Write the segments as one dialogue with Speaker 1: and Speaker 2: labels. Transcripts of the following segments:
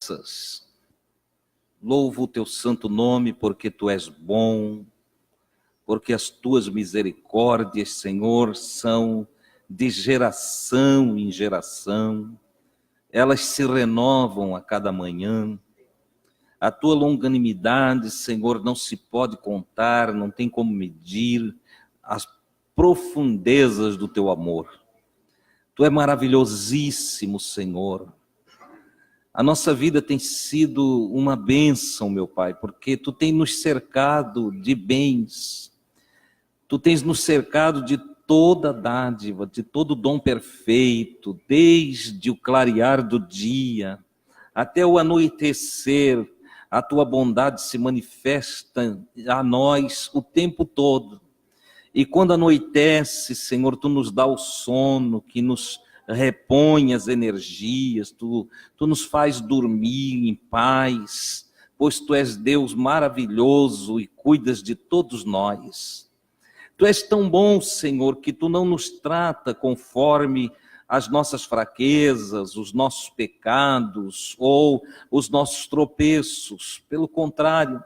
Speaker 1: graças. Louvo o teu santo nome, porque tu és bom, porque as tuas misericórdias, Senhor, são de geração em geração. Elas se renovam a cada manhã. A tua longanimidade, Senhor, não se pode contar, não tem como medir as profundezas do teu amor. Tu é maravilhosíssimo, Senhor. A nossa vida tem sido uma bênção, meu Pai, porque tu tens nos cercado de bens. Tu tens nos cercado de toda dádiva, de todo dom perfeito, desde o clarear do dia até o anoitecer. A tua bondade se manifesta a nós o tempo todo. E quando anoitece, Senhor, tu nos dá o sono que nos repõe as energias, tu nos faz dormir em paz, pois tu és Deus maravilhoso e cuidas de todos nós. Tu és tão bom, Senhor, que tu não nos trata conforme as nossas fraquezas, os nossos pecados ou os nossos tropeços. Pelo contrário,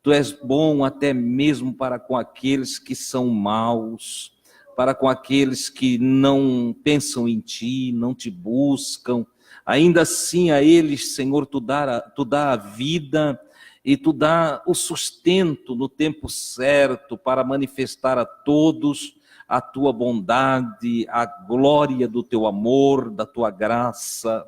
Speaker 1: tu és bom até mesmo para com aqueles que são maus, para com aqueles que não pensam em ti, não te buscam. Ainda assim a eles, Senhor, tu dá a vida e tu dá o sustento no tempo certo para manifestar a todos a tua bondade, a glória do teu amor, da tua graça.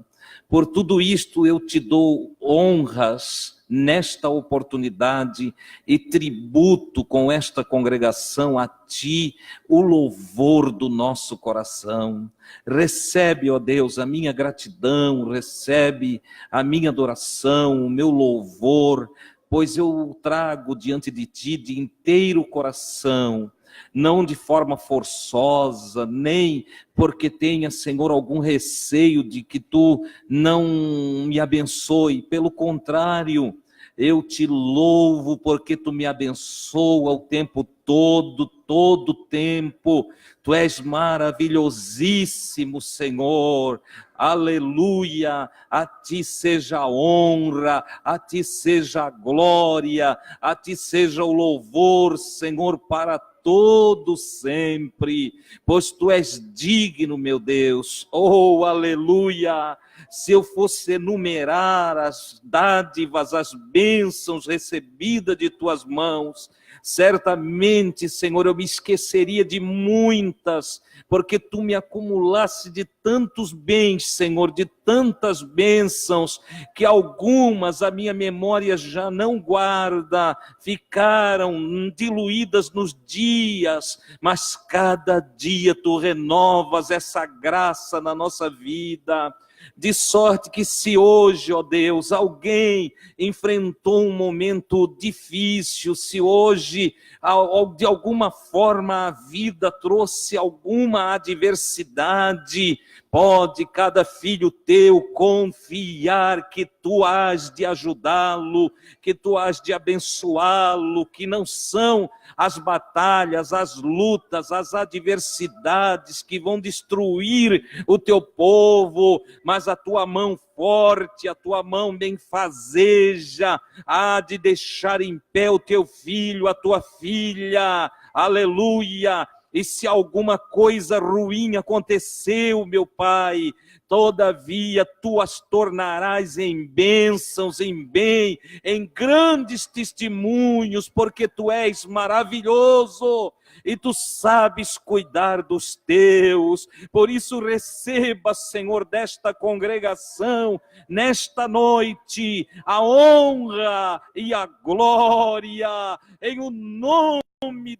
Speaker 1: Por tudo isto eu te dou honras nesta oportunidade e tributo com esta congregação a ti o louvor do nosso coração. Recebe, ó Deus, a minha gratidão, recebe a minha adoração, o meu louvor, pois eu trago diante de ti de inteiro coração, não de forma forçosa, nem porque tenha, Senhor, algum receio de que tu não me abençoe. Pelo contrário, eu te louvo porque tu me abençoa o tempo todo, todo o tempo. Tu és maravilhosíssimo, Senhor. Aleluia, a ti seja a honra, a ti seja a glória, a ti seja o louvor, Senhor, para todo sempre, pois tu és digno, meu Deus. Oh, aleluia! Se eu fosse enumerar as dádivas, as bênçãos recebidas de tuas mãos, certamente, Senhor, eu me esqueceria de muitas, porque tu me acumulaste de tantos bens, Senhor, de tantas bênçãos, que algumas a minha memória já não guarda, ficaram diluídas nos dias, mas cada dia tu renovas essa graça na nossa vida. De sorte que se hoje, ó Deus, alguém enfrentou um momento difícil, se hoje, de alguma forma, a vida trouxe alguma adversidade, pode cada filho teu confiar que tu has de ajudá-lo, que tu has de abençoá-lo, que não são as batalhas, as lutas, as adversidades que vão destruir o teu povo, mas a tua mão forte, a tua mão benfazeja, há de deixar em pé o teu filho, a tua filha, aleluia. E se alguma coisa ruim aconteceu, meu Pai, todavia tu as tornarás em bênçãos, em bem, em grandes testemunhos, porque tu és maravilhoso e tu sabes cuidar dos teus. Por isso receba, Senhor, desta congregação, nesta noite, a honra e a glória, em o nome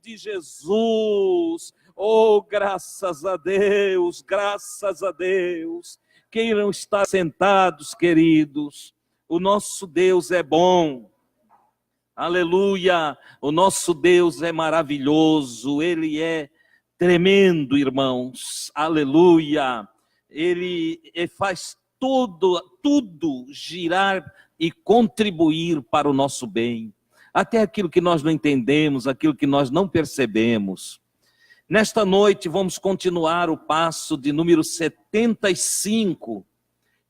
Speaker 1: de Jesus. Oh, graças a Deus, graças a Deus. Queiram estar sentados, queridos. O nosso Deus é bom. Aleluia. O nosso Deus é maravilhoso. Ele é tremendo, irmãos. Aleluia. Ele faz tudo girar e contribuir para o nosso bem. Até aquilo que nós não entendemos, aquilo que nós não percebemos. Nesta noite vamos continuar o passo de número 75,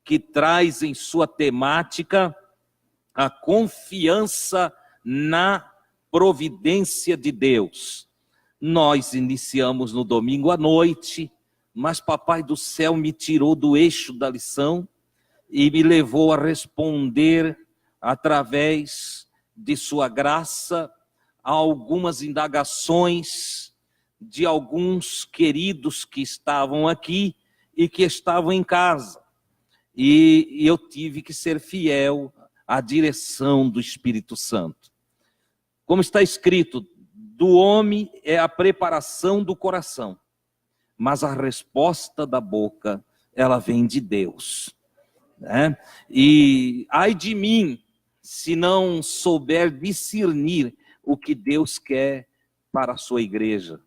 Speaker 1: que traz em sua temática a confiança na providência de Deus. Nós iniciamos no domingo à noite, mas Papai do Céu me tirou do eixo da lição e me levou a responder, através de sua graça, a algumas indagações de alguns queridos que estavam aqui e que estavam em casa. E eu tive que ser fiel à direção do Espírito Santo. Como está escrito, do homem é a preparação do coração, mas a resposta da boca, ela vem de Deus. Né? E ai de mim, se não souber discernir o que Deus quer para a sua igreja.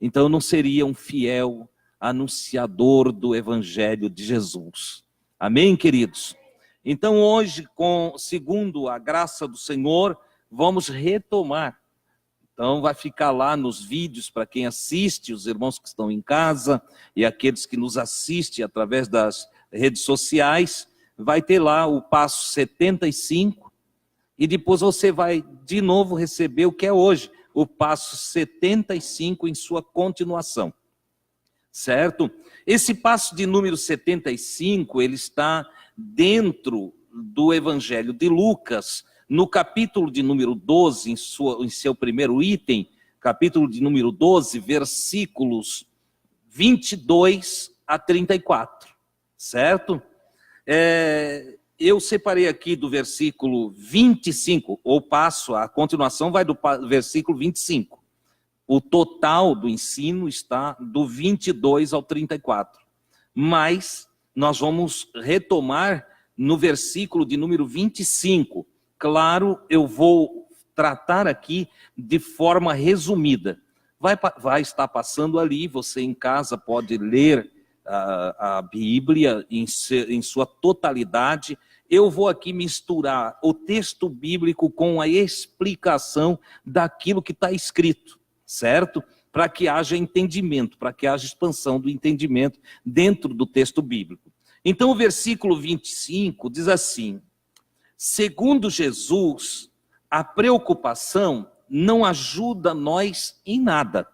Speaker 1: Então eu não seria um fiel anunciador do Evangelho de Jesus. Amém, queridos? Então hoje, segundo a graça do Senhor, vamos retomar. Então vai ficar lá nos vídeos para quem assiste, os irmãos que estão em casa e aqueles que nos assistem através das redes sociais, vai ter lá o passo 75 e depois você vai de novo receber o que é hoje, o passo 75 em sua continuação. Certo? Esse passo de número 75, ele está dentro do Evangelho de Lucas, no capítulo de número 12, em seu primeiro item, capítulo de número 12, versículos 22 a 34, certo? Eu separei aqui do versículo 25, ou passo, a continuação vai do versículo 25. O total do ensino está do 22 ao 34. Mas nós vamos retomar no versículo de número 25. Claro, eu vou tratar aqui de forma resumida. Vai estar passando ali, você em casa pode ler a Bíblia em sua totalidade. Eu vou aqui misturar o texto bíblico com a explicação daquilo que está escrito, certo? Para que haja entendimento, para que haja expansão do entendimento dentro do texto bíblico. Então o versículo 25 diz assim: segundo Jesus, a preocupação não ajuda nós em nada.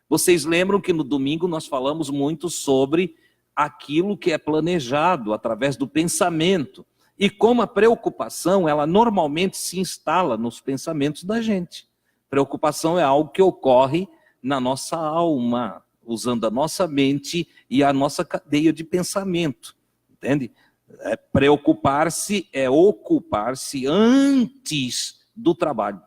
Speaker 1: Vocês lembram que no domingo nós falamos muito sobre aquilo que é planejado através do pensamento. E como a preocupação, ela normalmente se instala nos pensamentos da gente. Preocupação é algo que ocorre na nossa alma, usando a nossa mente e a nossa cadeia de pensamento. Entende? Preocupar-se é ocupar-se antes do trabalho,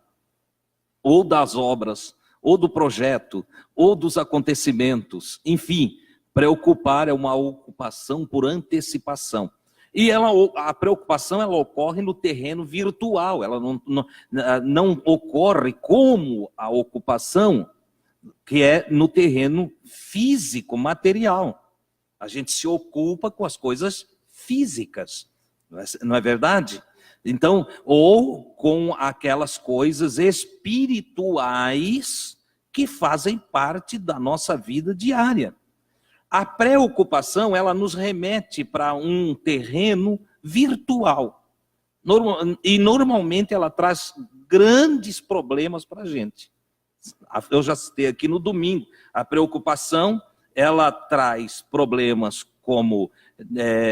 Speaker 1: ou das obras, ou do projeto, ou dos acontecimentos. Enfim, preocupar é uma ocupação por antecipação. E a preocupação ela ocorre no terreno virtual, ela não ocorre como a ocupação que é no terreno físico, material. A gente se ocupa com as coisas físicas, não é verdade? Então, ou com aquelas coisas espirituais que fazem parte da nossa vida diária. A preocupação, ela nos remete para um terreno virtual. E normalmente ela traz grandes problemas para a gente. Eu já citei aqui no domingo. A preocupação, ela traz problemas como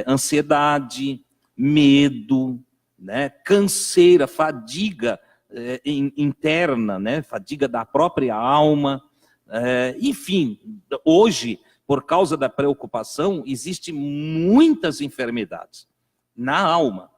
Speaker 1: ansiedade, medo, né, canseira, fadiga interna, né, fadiga da própria alma. Enfim, hoje, por causa da preocupação, existem muitas enfermidades na alma,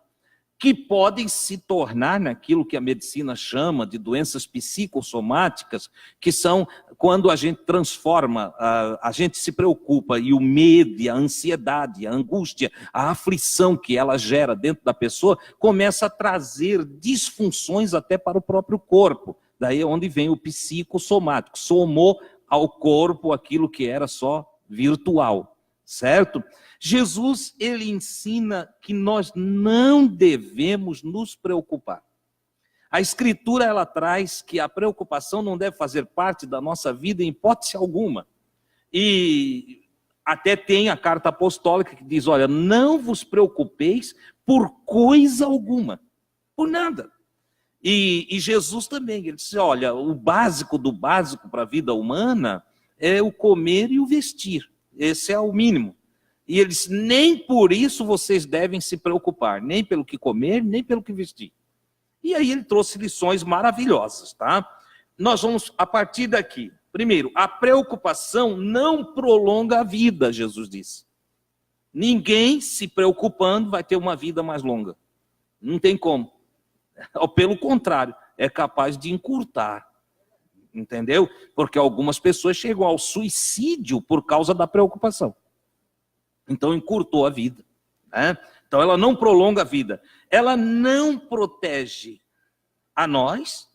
Speaker 1: que podem se tornar naquilo que a medicina chama de doenças psicossomáticas, que são quando a gente transforma, a gente se preocupa e o medo, a ansiedade, a angústia, a aflição que ela gera dentro da pessoa, começa a trazer disfunções até para o próprio corpo. Daí é onde vem o psicossomático, somou ao corpo aquilo que era só virtual, certo? Jesus, ele ensina que nós não devemos nos preocupar. A Escritura, ela traz que a preocupação não deve fazer parte da nossa vida em hipótese alguma. E até tem a carta apostólica que diz, olha, não vos preocupeis por coisa alguma, por nada. E Jesus também, ele disse, olha, o básico do básico para a vida humana é o comer e o vestir. Esse é o mínimo. E ele disse, nem por isso vocês devem se preocupar, nem pelo que comer, nem pelo que vestir. E aí ele trouxe lições maravilhosas, tá? Nós vamos, a partir daqui, primeiro, a preocupação não prolonga a vida, Jesus disse. Ninguém se preocupando vai ter uma vida mais longa. Não tem como. Ou pelo contrário, é capaz de encurtar. Entendeu? Porque algumas pessoas chegam ao suicídio por causa da preocupação. Então encurtou a vida, né? Então ela não prolonga a vida. Ela não protege a nós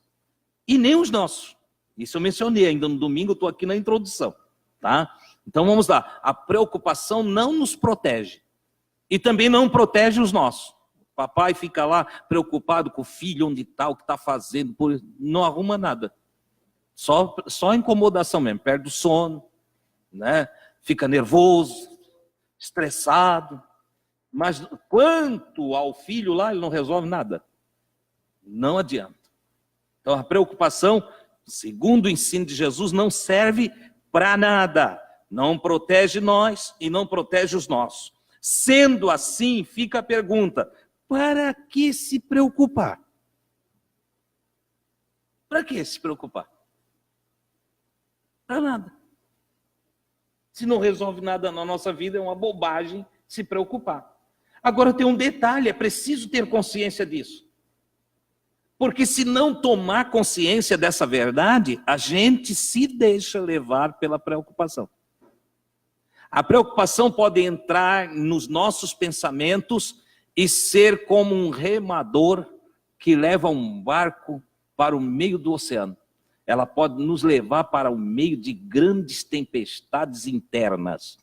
Speaker 1: e nem os nossos. Isso eu mencionei ainda no domingo, eu estou aqui na introdução, tá? Então vamos lá. A preocupação não nos protege. E também não protege os nossos. O papai fica lá preocupado com o filho, onde está, o que está fazendo, não arruma nada. Só incomodação mesmo, perde o sono, né? Fica nervoso, estressado. Mas quanto ao filho lá, ele não resolve nada. Não adianta. Então a preocupação, segundo o ensino de Jesus, não serve para nada. Não protege nós e não protege os nossos. Sendo assim, fica a pergunta, para que se preocupar? Para que se preocupar? Para nada. Se não resolve nada na nossa vida, é uma bobagem se preocupar. Agora tem um detalhe, é preciso ter consciência disso. Porque se não tomar consciência dessa verdade, a gente se deixa levar pela preocupação. A preocupação pode entrar nos nossos pensamentos e ser como um remador que leva um barco para o meio do oceano. Ela pode nos levar para o meio de grandes tempestades internas.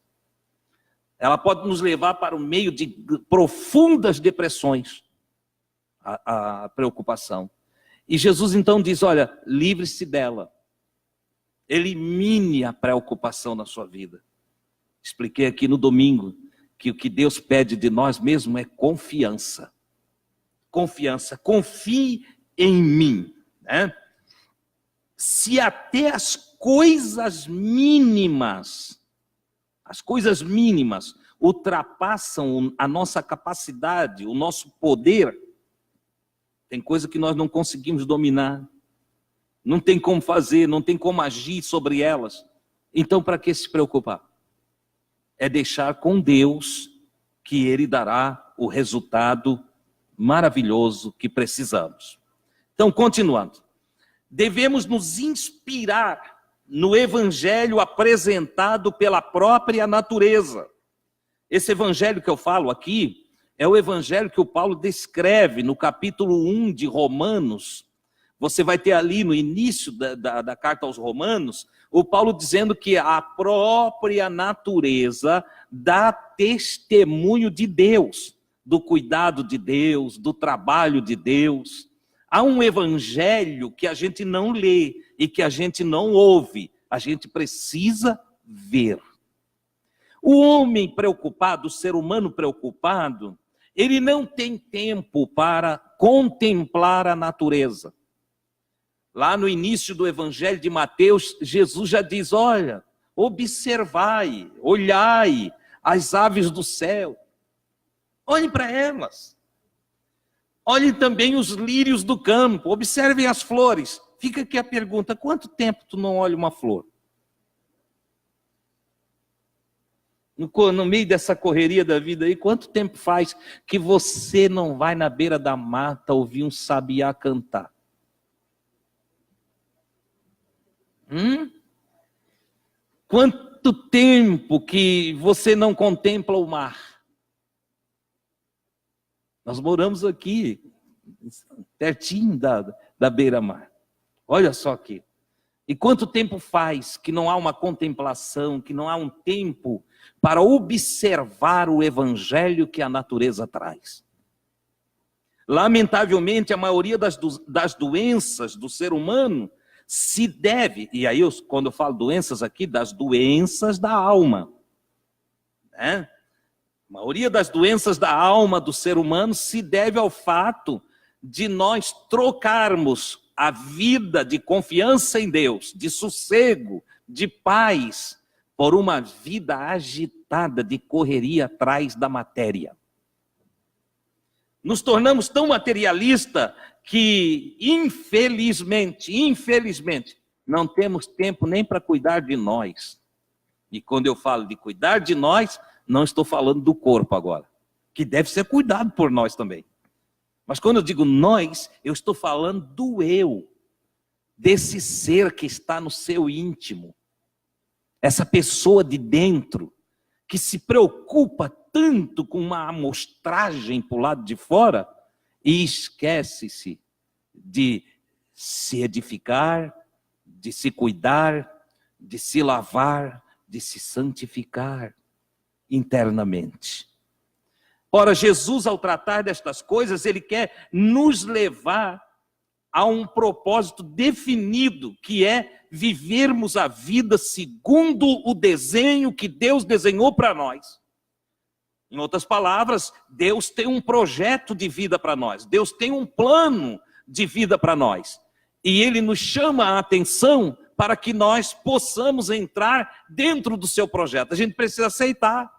Speaker 1: Ela pode nos levar para o meio de profundas depressões, a preocupação. E Jesus então diz, olha, livre-se dela. Elimine a preocupação na sua vida. Expliquei aqui no domingo que o que Deus pede de nós mesmos é confiança. Confiança. Confie em mim, né? Se até as coisas mínimas ultrapassam a nossa capacidade, o nosso poder, tem coisa que nós não conseguimos dominar, não tem como fazer, não tem como agir sobre elas. Então, para que se preocupar? É deixar com Deus que Ele dará o resultado maravilhoso que precisamos. Então, continuando. Devemos nos inspirar no evangelho apresentado pela própria natureza. Esse evangelho que eu falo aqui é o evangelho que o Paulo descreve no capítulo 1 de Romanos. Você vai ter ali no início da carta aos Romanos, o Paulo dizendo que a própria natureza dá testemunho de Deus, do cuidado de Deus, do trabalho de Deus. Há um evangelho que a gente não lê e que a gente não ouve, a gente precisa ver. O homem preocupado, o ser humano preocupado, ele não tem tempo para contemplar a natureza. Lá no início do evangelho de Mateus, Jesus já diz, olha, observai, olhai as aves do céu, olhem para elas. Olhem também os lírios do campo, observem as flores. Fica aqui a pergunta, quanto tempo tu não olha uma flor? No meio dessa correria da vida aí, quanto tempo faz que você não vai na beira da mata ouvir um sabiá cantar? Quanto tempo que você não contempla o mar? Nós moramos aqui, pertinho da beira-mar. Olha só aqui. E quanto tempo faz que não há uma contemplação, que não há um tempo para observar o evangelho que a natureza traz? Lamentavelmente, a maioria das doenças do ser humano se deve, e aí quando eu falo doenças aqui, das doenças da alma, A maioria das doenças da alma do ser humano se deve ao fato de nós trocarmos a vida de confiança em Deus, de sossego, de paz, por uma vida agitada de correria atrás da matéria. Nos tornamos tão materialistas que, infelizmente, não temos tempo nem para cuidar de nós. E quando eu falo de cuidar de nós, não estou falando do corpo agora, que deve ser cuidado por nós também. Mas quando eu digo nós, eu estou falando do eu, desse ser que está no seu íntimo. Essa pessoa de dentro, que se preocupa tanto com uma amostragem para o lado de fora, e esquece-se de se edificar, de se cuidar, de se lavar, de se santificar internamente. Ora, Jesus, ao tratar destas coisas, ele quer nos levar a um propósito definido, que é vivermos a vida segundo o desenho que Deus desenhou para nós. Em outras palavras, Deus tem um projeto de vida para nós, Deus tem um plano de vida para nós. E Ele nos chama a atenção para que nós possamos entrar dentro do seu projeto. A gente precisa aceitar.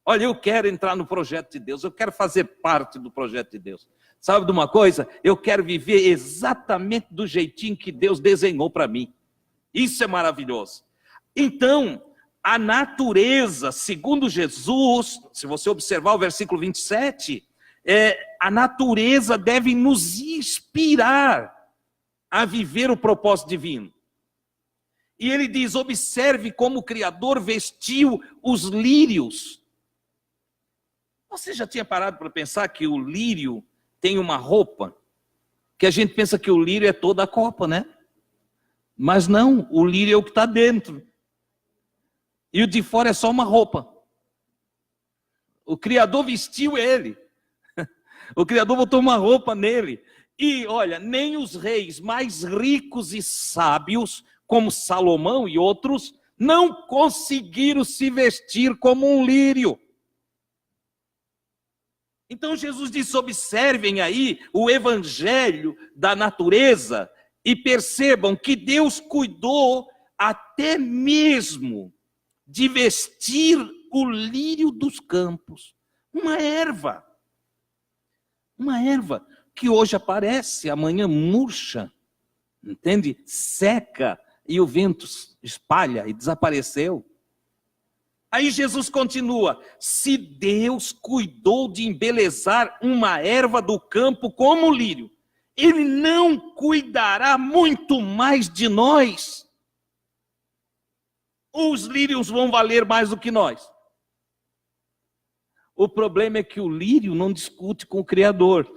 Speaker 1: Olha, eu quero entrar no projeto de Deus, eu quero fazer parte do projeto de Deus. Sabe de uma coisa? Eu quero viver exatamente do jeitinho que Deus desenhou para mim. Isso é maravilhoso. Então, a natureza, segundo Jesus, se você observar o versículo 27, a natureza deve nos inspirar a viver o propósito divino. E ele diz, observe como o Criador vestiu os lírios. Você já tinha parado para pensar que o lírio tem uma roupa? Que a gente pensa que o lírio é toda a copa, né? Mas não, o lírio é o que está dentro. E o de fora é só uma roupa. O Criador vestiu ele. O Criador botou uma roupa nele. E olha, nem os reis mais ricos e sábios, como Salomão e outros, não conseguiram se vestir como um lírio. Então Jesus disse, observem aí o evangelho da natureza e percebam que Deus cuidou até mesmo de vestir o lírio dos campos. Uma erva que hoje aparece, amanhã murcha, entende? Seca e o vento espalha e desapareceu. Aí Jesus continua, se Deus cuidou de embelezar uma erva do campo como o lírio, Ele não cuidará muito mais de nós? Os lírios vão valer mais do que nós. O problema é que o lírio não discute com o Criador.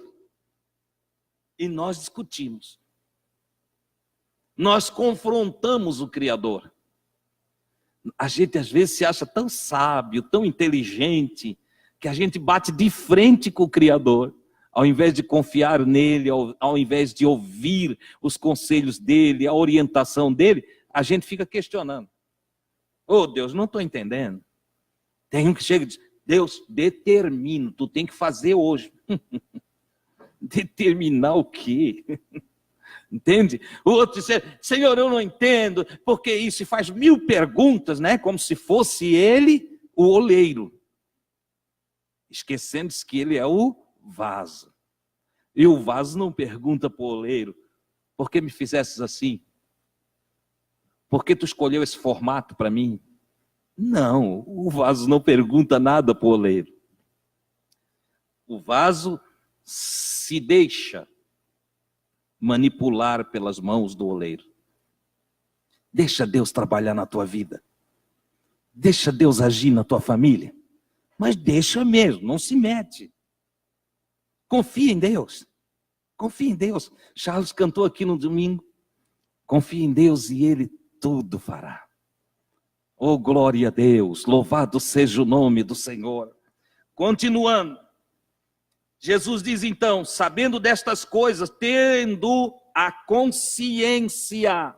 Speaker 1: E nós discutimos. Nós confrontamos o Criador. A gente às vezes se acha tão sábio, tão inteligente, que a gente bate de frente com o Criador, ao invés de confiar nele, ao invés de ouvir os conselhos dele, a orientação dele, a gente fica questionando. Oh Deus, não estou entendendo. Tem um que chega e diz, Deus, determino, tu tem que fazer hoje. Determinar o quê? Entende? O outro diz, Senhor, eu não entendo, porque isso, e faz 1000 perguntas, né? Como se fosse ele o oleiro. Esquecendo-se que ele é o vaso. E o vaso não pergunta para o oleiro, por que me fizesses assim? Por que tu escolheu esse formato para mim? Não, o vaso não pergunta nada para o oleiro. O vaso se deixa manipular pelas mãos do oleiro. Deixa Deus trabalhar na tua vida. Deixa Deus agir na tua família. Mas deixa mesmo, não se mete. Confia em Deus. Confia em Deus. Charles cantou aqui no domingo. Confia em Deus e Ele tudo fará. Oh, glória a Deus. Louvado seja o nome do Senhor. Continuando. Jesus diz então, sabendo destas coisas, tendo a consciência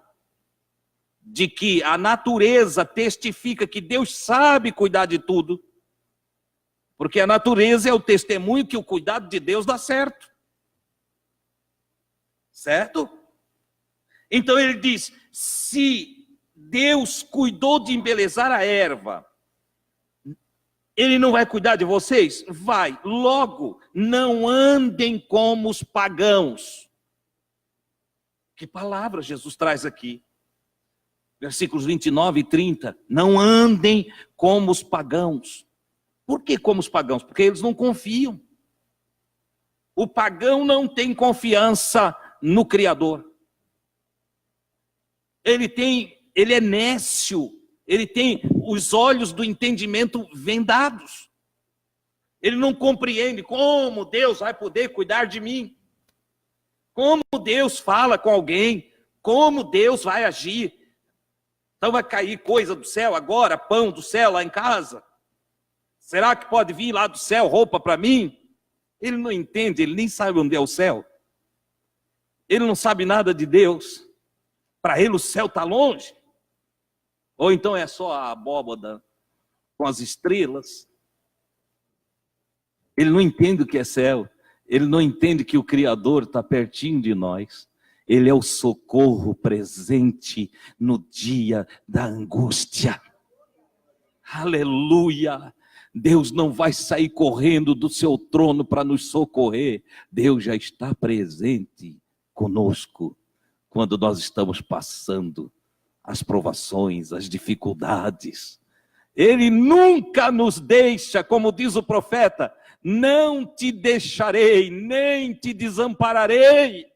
Speaker 1: de que a natureza testifica que Deus sabe cuidar de tudo, Porque a natureza é o testemunho que o cuidado de Deus dá certo. Certo? Então ele diz, se Deus cuidou de embelezar a erva, Ele não vai cuidar de vocês? Vai. Logo, não andem como os pagãos. Que palavra Jesus traz aqui? Versículos 29 e 30. Não andem como os pagãos. Por que como os pagãos? Porque eles não confiam. O pagão não tem confiança no Criador. Ele é nécio. Ele tem os olhos do entendimento vendados. Ele não compreende como Deus vai poder cuidar de mim. Como Deus fala com alguém. Como Deus vai agir. Então vai cair coisa do céu agora, pão do céu lá em casa? Será que pode vir lá do céu roupa para mim? Ele não entende, ele nem sabe onde é o céu. Ele não sabe nada de Deus. Para ele o céu está longe. Ou então é só a abóbada com as estrelas. Ele não entende o que é céu. Ele não entende que o Criador está pertinho de nós. Ele é o socorro presente no dia da angústia. Aleluia! Deus não vai sair correndo do seu trono para nos socorrer. Deus já está presente conosco quando nós estamos passando as provações, as dificuldades. Ele nunca nos deixa, como diz o profeta, não te deixarei, nem te desampararei.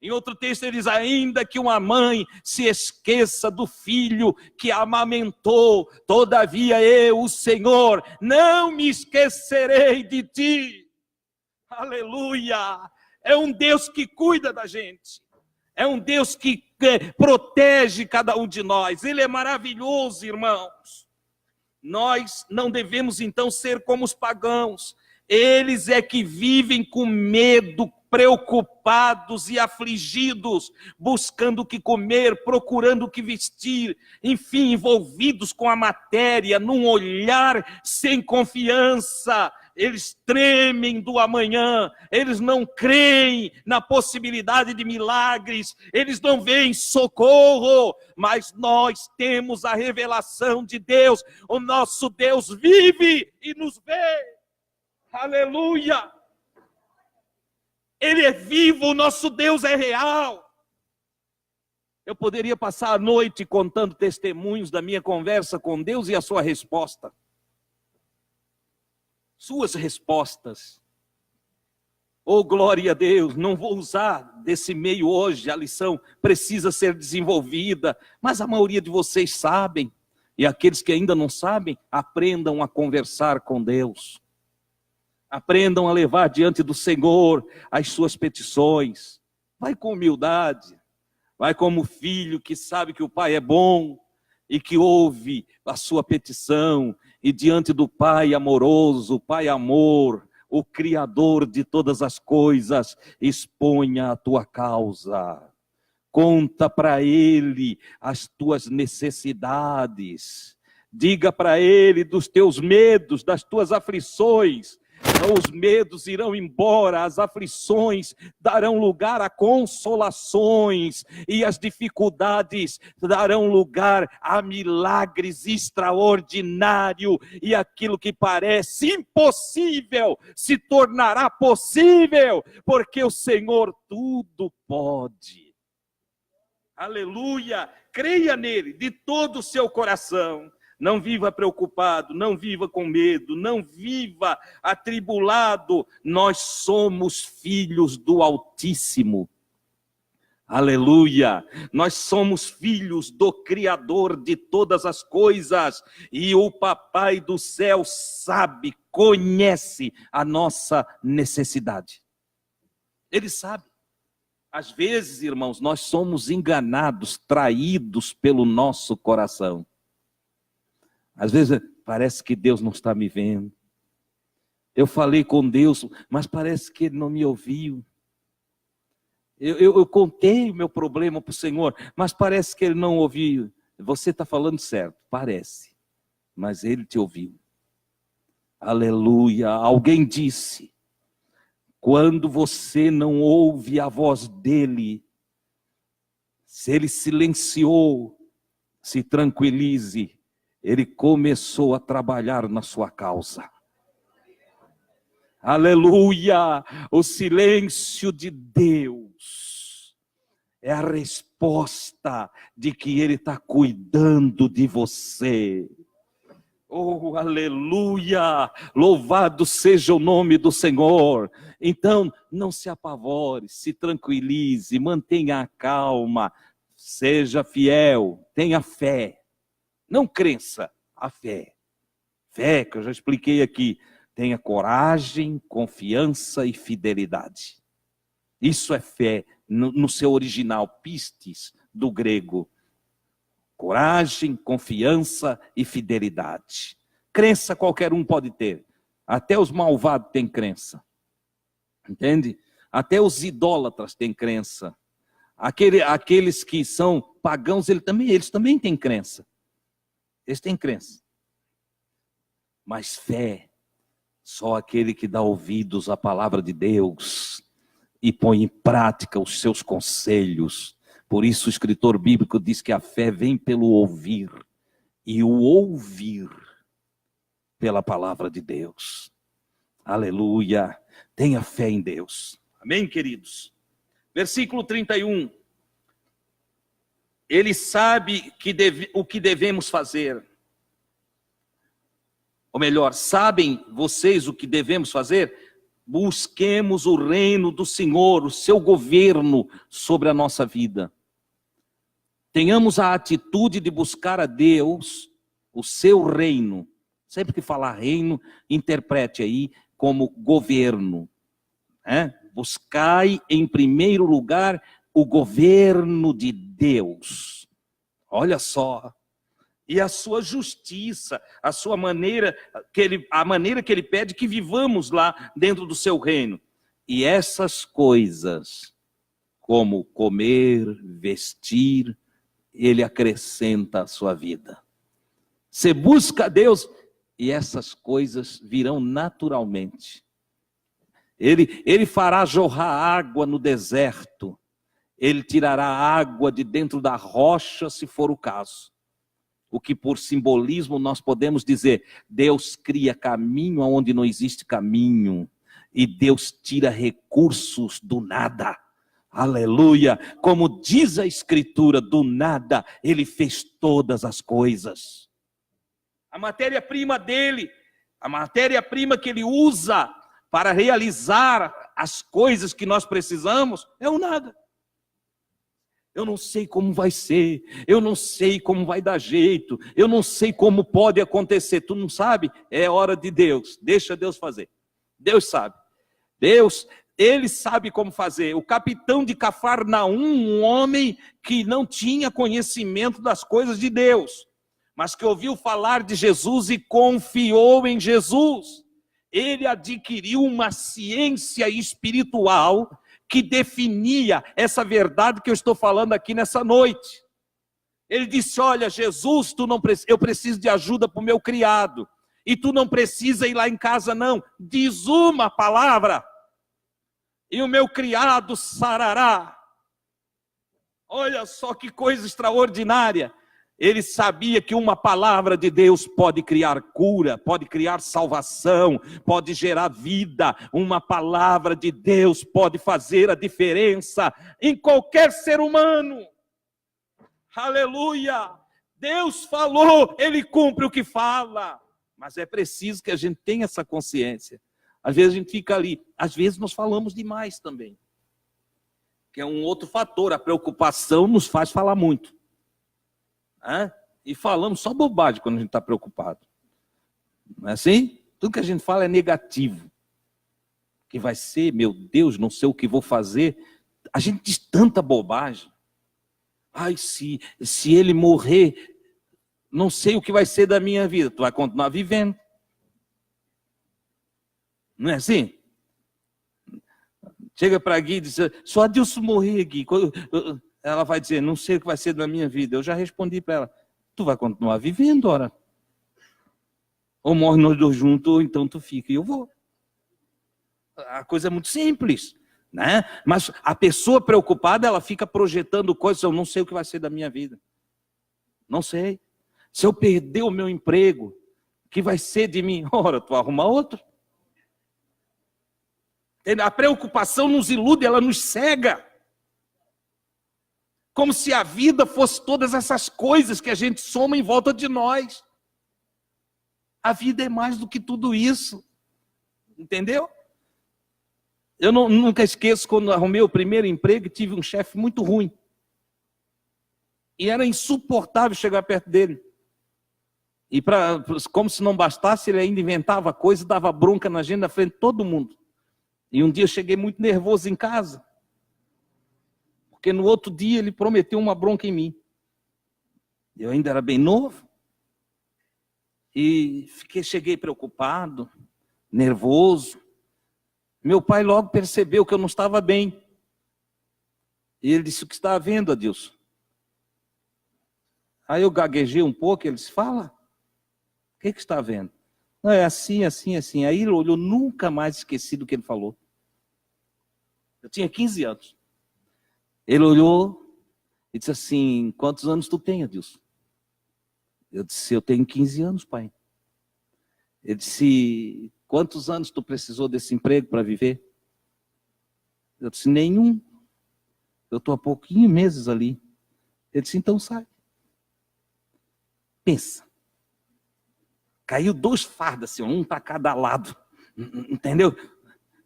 Speaker 1: Em outro texto ele diz, ainda que uma mãe se esqueça do filho que amamentou, todavia eu, o Senhor, não me esquecerei de ti. Aleluia! É um Deus que cuida da gente. É um Deus que protege cada um de nós. Ele é maravilhoso, irmãos. Nós não devemos então ser como os pagãos. Eles é que vivem com medo, preocupados e afligidos, buscando o que comer, procurando o que vestir, enfim, envolvidos com a matéria, num olhar sem confiança. Eles tremem do amanhã, eles não creem na possibilidade de milagres, eles não veem socorro, mas nós temos a revelação de Deus, o nosso Deus vive e nos vê. Aleluia! Ele é vivo, o nosso Deus é real. Eu poderia passar a noite contando testemunhos da minha conversa com Deus e a sua resposta. Suas respostas. Oh, glória a Deus, não vou usar desse meio hoje, a lição precisa ser desenvolvida, mas a maioria de vocês sabem, e aqueles que ainda não sabem, aprendam a conversar com Deus. Aprendam a levar diante do Senhor as suas petições. Vai com humildade, vai como filho que sabe que o Pai é bom e que ouve a sua petição, e diante do Pai amoroso, o Pai amor, o Criador de todas as coisas, exponha a tua causa. Conta para Ele as tuas necessidades. Diga para Ele dos teus medos, das tuas aflições. Os medos irão embora, as aflições darão lugar a consolações, e as dificuldades darão lugar a milagres extraordinários, e aquilo que parece impossível se tornará possível, porque o Senhor tudo pode. Aleluia! Creia nele de todo o seu coração. Não viva preocupado, não viva com medo, não viva atribulado. Nós somos filhos do Altíssimo. Aleluia! Nós somos filhos do Criador de todas as coisas. E o Papai do céu sabe, conhece a nossa necessidade. Ele sabe. Às vezes, irmãos, nós somos enganados, traídos pelo nosso coração. Às vezes parece que Deus não está me vendo. Eu falei com Deus, mas parece que Ele não me ouviu. Eu contei o meu problema para o Senhor, mas parece que Ele não ouviu. Você está falando certo, parece, mas Ele te ouviu. Aleluia. Alguém disse: quando você não ouve a voz dele, se ele silenciou, se tranquilize, ele começou a trabalhar na sua causa. Aleluia! O silêncio de Deus é a resposta de que ele está cuidando de você. Oh, aleluia! Louvado seja o nome do Senhor. Então, não se apavore, se tranquilize, mantenha a calma, seja fiel, tenha fé. Não crença, a fé. Fé, que eu já expliquei aqui. Tenha coragem, confiança e fidelidade. Isso é fé, no seu original, pistis, do grego. Coragem, confiança e fidelidade. Crença qualquer um pode ter. Até os malvados têm crença. Entende? Até os idólatras têm crença. Aqueles que são pagãos, eles também têm crença. Eles têm crença. Mas fé, só aquele que dá ouvidos à palavra de Deus e põe em prática os seus conselhos. Por isso o escritor bíblico diz que a fé vem pelo ouvir, e o ouvir pela palavra de Deus. Aleluia! Tenha fé em Deus. Amém, queridos? Versículo 31. Ele sabe o que devemos fazer. Ou melhor, sabem vocês o que devemos fazer? Busquemos o reino do Senhor, o seu governo sobre a nossa vida. Tenhamos a atitude de buscar a Deus, o seu reino. Sempre que falar reino, interprete aí como governo. Buscai em primeiro lugar o governo de Deus. Olha só. E a sua justiça, a sua maneira, a maneira que ele pede que vivamos lá dentro do seu reino. E essas coisas, como comer, vestir, ele acrescenta à sua vida. Você busca a Deus e essas coisas virão naturalmente. Ele fará jorrar água no deserto. Ele tirará água de dentro da rocha, se for o caso. O que por simbolismo nós podemos dizer, Deus cria caminho onde não existe caminho. E Deus tira recursos do nada. Aleluia! Como diz a Escritura, do nada Ele fez todas as coisas. A matéria-prima dele, a matéria-prima que Ele usa para realizar as coisas que nós precisamos, é o nada. Eu não sei como vai ser, eu não sei como vai dar jeito, eu não sei como pode acontecer. Tu não sabe? É hora de Deus, deixa Deus fazer. Deus sabe. Deus, Ele sabe como fazer. O capitão de Cafarnaum, um homem que não tinha conhecimento das coisas de Deus, mas que ouviu falar de Jesus e confiou em Jesus. Ele adquiriu uma ciência espiritual que definia essa verdade que eu estou falando aqui nessa noite. Ele disse, olha, Jesus, eu preciso de ajuda para o meu criado. E tu não precisa ir lá em casa não. Diz uma palavra e o meu criado sarará. Olha só que coisa extraordinária. Ele sabia que uma palavra de Deus pode criar cura, pode criar salvação, pode gerar vida. Uma palavra de Deus pode fazer a diferença em qualquer ser humano. Aleluia! Deus falou, Ele cumpre o que fala. Mas é preciso que a gente tenha essa consciência. Às vezes a gente fica ali, às vezes nós falamos demais também. Que é um outro fator, a preocupação nos faz falar muito. E falamos só bobagem quando a gente está preocupado. Não é assim? Tudo que a gente fala é negativo. Que vai ser, meu Deus, não sei o que vou fazer. A gente diz tanta bobagem. Ai, se ele morrer, não sei o que vai ser da minha vida. Tu vai continuar vivendo. Não é assim? Chega para Gui e diz, só Adilson morrer, Gui. Ela vai dizer, não sei o que vai ser da minha vida. Eu já respondi para ela, tu vai continuar vivendo, ora. Ou morre nós dois juntos, ou então tu fica e eu vou. A coisa é muito simples, né? Mas a pessoa preocupada, ela fica projetando coisas, eu não sei o que vai ser da minha vida. Não sei. Se eu perder o meu emprego, o que vai ser de mim? Ora, tu arruma outro. A preocupação nos ilude, ela nos cega. Como se a vida fosse todas essas coisas que a gente soma em volta de nós. A vida é mais do que tudo isso. Entendeu? Eu nunca esqueço quando arrumei o primeiro emprego e tive um chefe muito ruim. E era insuportável chegar perto dele. E como se não bastasse, ele ainda inventava coisa e dava bronca na gente na frente de todo mundo. E um dia eu cheguei muito nervoso em casa. Porque no outro dia ele prometeu uma bronca em mim. Eu ainda era bem novo. E cheguei preocupado, nervoso. Meu pai logo percebeu que eu não estava bem. E ele disse: o que está havendo, Adilson? Aí eu gaguejei um pouco, ele disse: fala. O que está havendo? Não, é assim, assim, assim. Aí ele olhou, nunca mais esqueci do que ele falou. Eu tinha 15 anos. Ele olhou e disse assim: quantos anos tu tem, Adilson? Eu disse: eu tenho 15 anos, pai. Ele disse: quantos anos tu precisou desse emprego para viver? Eu disse: nenhum. Eu estou há pouquinhos meses ali. Ele disse: então sai. Pensa. Caiu 2 fardos, assim, um para cada lado. Entendeu?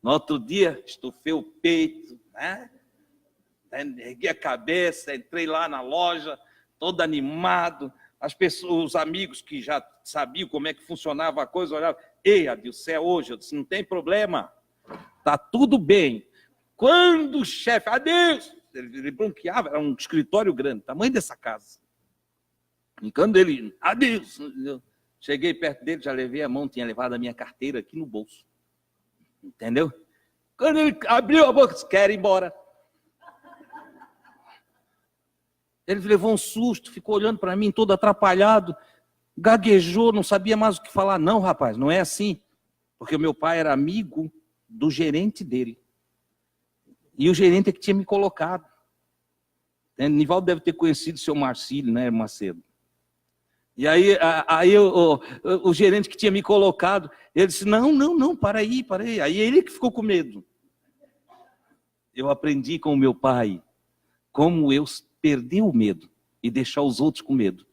Speaker 1: No outro dia, estufei o peito, né? Ergui a cabeça, entrei lá na loja, todo animado. As pessoas, os amigos que já sabiam como é que funcionava a coisa, olhavam: ei, Adilson, é hoje. Eu disse: não tem problema, está tudo bem. Quando o chefe, adeus, ele bronqueava, era um escritório grande, tamanho dessa casa. E quando ele, adeus, eu cheguei perto dele, já levei a mão, tinha levado a minha carteira aqui no bolso. Entendeu? Quando ele abriu a boca, disse: quero ir embora. Ele levou um susto, ficou olhando para mim todo atrapalhado, gaguejou, não sabia mais o que falar. Não, rapaz, não é assim. Porque o meu pai era amigo do gerente dele. E o gerente é que tinha me colocado. Nivaldo deve ter conhecido o seu Marcílio, né, Macedo? E aí o gerente que tinha me colocado, ele disse: não, para aí. Aí ele que ficou com medo. Eu aprendi com o meu pai como eu perder o medo e deixar os outros com medo.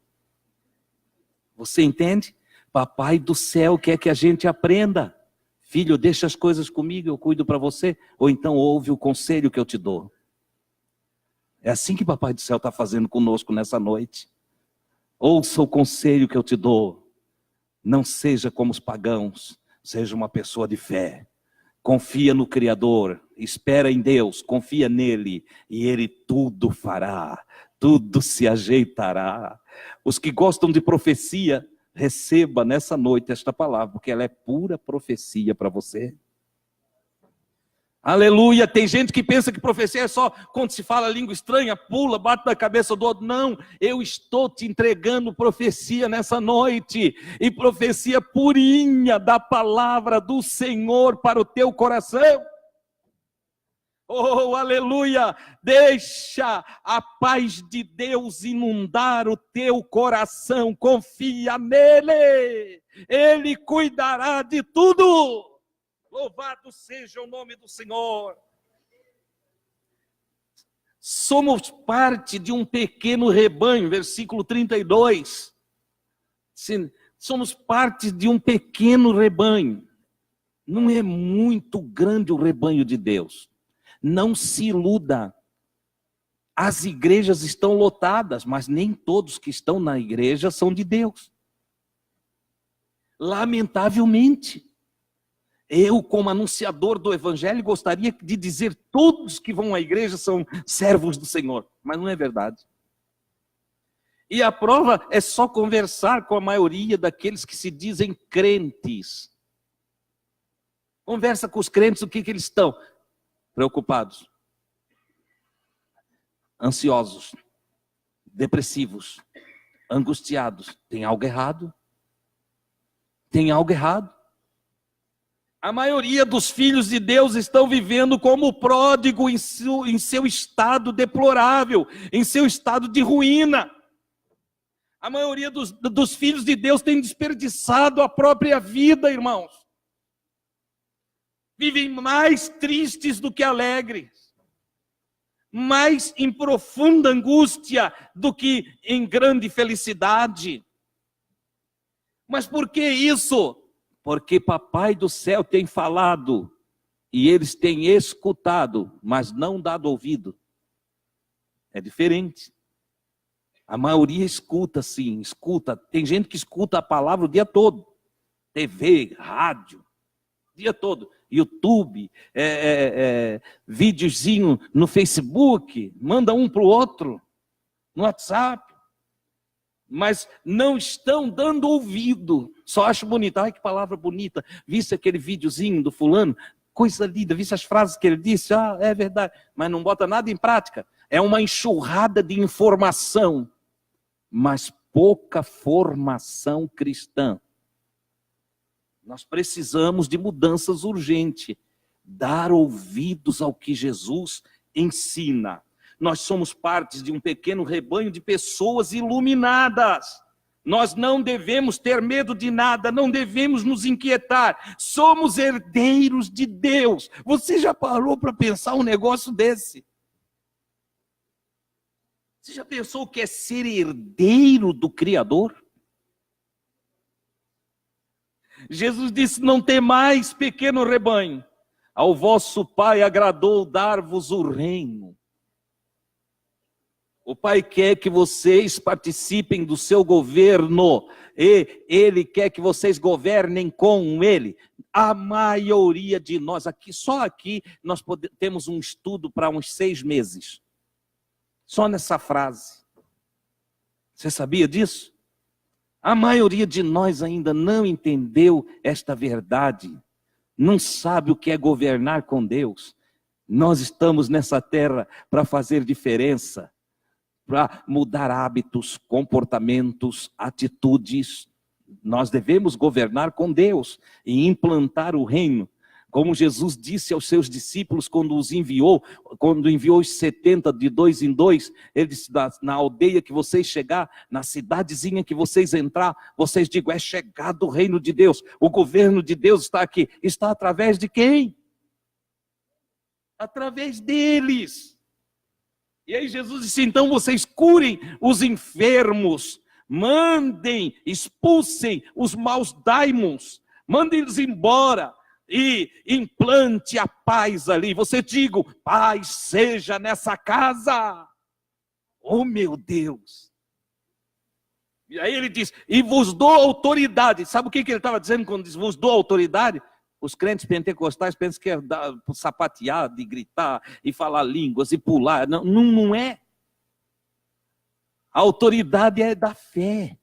Speaker 1: Você entende? Papai do céu quer que a gente aprenda. Filho, deixa as coisas comigo, eu cuido para você. Ou então ouve o conselho que eu te dou. É assim que Papai do céu está fazendo conosco nessa noite. Ouça o conselho que eu te dou. Não seja como os pagãos. Seja uma pessoa de fé. Confia no Criador, espera em Deus, confia nele e ele tudo fará, tudo se ajeitará. Os que gostam de profecia, receba nessa noite esta palavra, porque ela é pura profecia para você. Aleluia, tem gente que pensa que profecia é só quando se fala língua estranha, pula, bate na cabeça do outro. Não, eu estou te entregando profecia nessa noite, e profecia purinha da palavra do Senhor para o teu coração. Oh, aleluia, deixa a paz de Deus inundar o teu coração, confia nele, ele cuidará de tudo. Louvado seja o nome do Senhor. Somos parte de um pequeno rebanho, versículo 32. Sim, somos parte de um pequeno rebanho. Não é muito grande o rebanho de Deus. Não se iluda. As igrejas estão lotadas, mas nem todos que estão na igreja são de Deus. Lamentavelmente. Eu, como anunciador do evangelho, gostaria de dizer que todos que vão à igreja são servos do Senhor, mas não é verdade. E a prova é só conversar com a maioria daqueles que se dizem crentes. Conversa com os crentes, o que eles estão? Preocupados, ansiosos, depressivos, angustiados. Tem algo errado? tem algo errado. A maioria dos filhos de Deus estão vivendo como pródigo em seu estado deplorável, em seu estado de ruína. A maioria dos filhos de Deus tem desperdiçado a própria vida, irmãos. Vivem mais tristes do que alegres, mais em profunda angústia do que em grande felicidade. Mas por que isso? Porque Papai do céu tem falado, e eles têm escutado, mas não dado ouvido. É diferente. A maioria escuta sim, escuta. Tem gente que escuta a palavra o dia todo. TV, rádio, o dia todo. YouTube, videozinho no Facebook, manda um para o outro, no WhatsApp. Mas não estão dando ouvido. Só acho bonito. Ai, que palavra bonita. Visse aquele videozinho do fulano, coisa linda. Visse as frases que ele disse, é verdade. Mas não bota nada em prática. É uma enxurrada de informação, mas pouca formação cristã. Nós precisamos de mudanças urgentes. Dar ouvidos ao que Jesus ensina. Nós somos parte de um pequeno rebanho de pessoas iluminadas. Nós não devemos ter medo de nada, não devemos nos inquietar. Somos herdeiros de Deus. Você já parou para pensar um negócio desse? Você já pensou o que é ser herdeiro do Criador? Jesus disse, não temais, pequeno rebanho. Ao vosso Pai agradou dar-vos o reino. O Pai quer que vocês participem do seu governo. E Ele quer que vocês governem com Ele. A maioria de nós aqui, só aqui, nós temos um estudo para uns 6 meses. Só nessa frase. Você sabia disso? A maioria de nós ainda não entendeu esta verdade. Não sabe o que é governar com Deus. Nós estamos nessa terra para fazer diferença. Para mudar hábitos, comportamentos, atitudes. Nós devemos governar com Deus e implantar o reino. Como Jesus disse aos seus discípulos quando enviou os 70 de 2 em 2, ele disse, na aldeia que vocês chegar, na cidadezinha que vocês entrar, vocês digam, é chegado o reino de Deus, o governo de Deus está aqui. Está através de quem? Através deles. E aí Jesus disse, então vocês curem os enfermos, mandem, expulsem os maus daimons, mandem-los embora e implante a paz ali. Você diga, paz seja nessa casa. Oh meu Deus. E aí ele diz, e vos dou autoridade. Sabe o que ele estava dizendo quando diz, vos dou autoridade? Os crentes pentecostais pensam que é sapatear, de gritar, e falar línguas, e pular. Não, não é. A autoridade é da fé.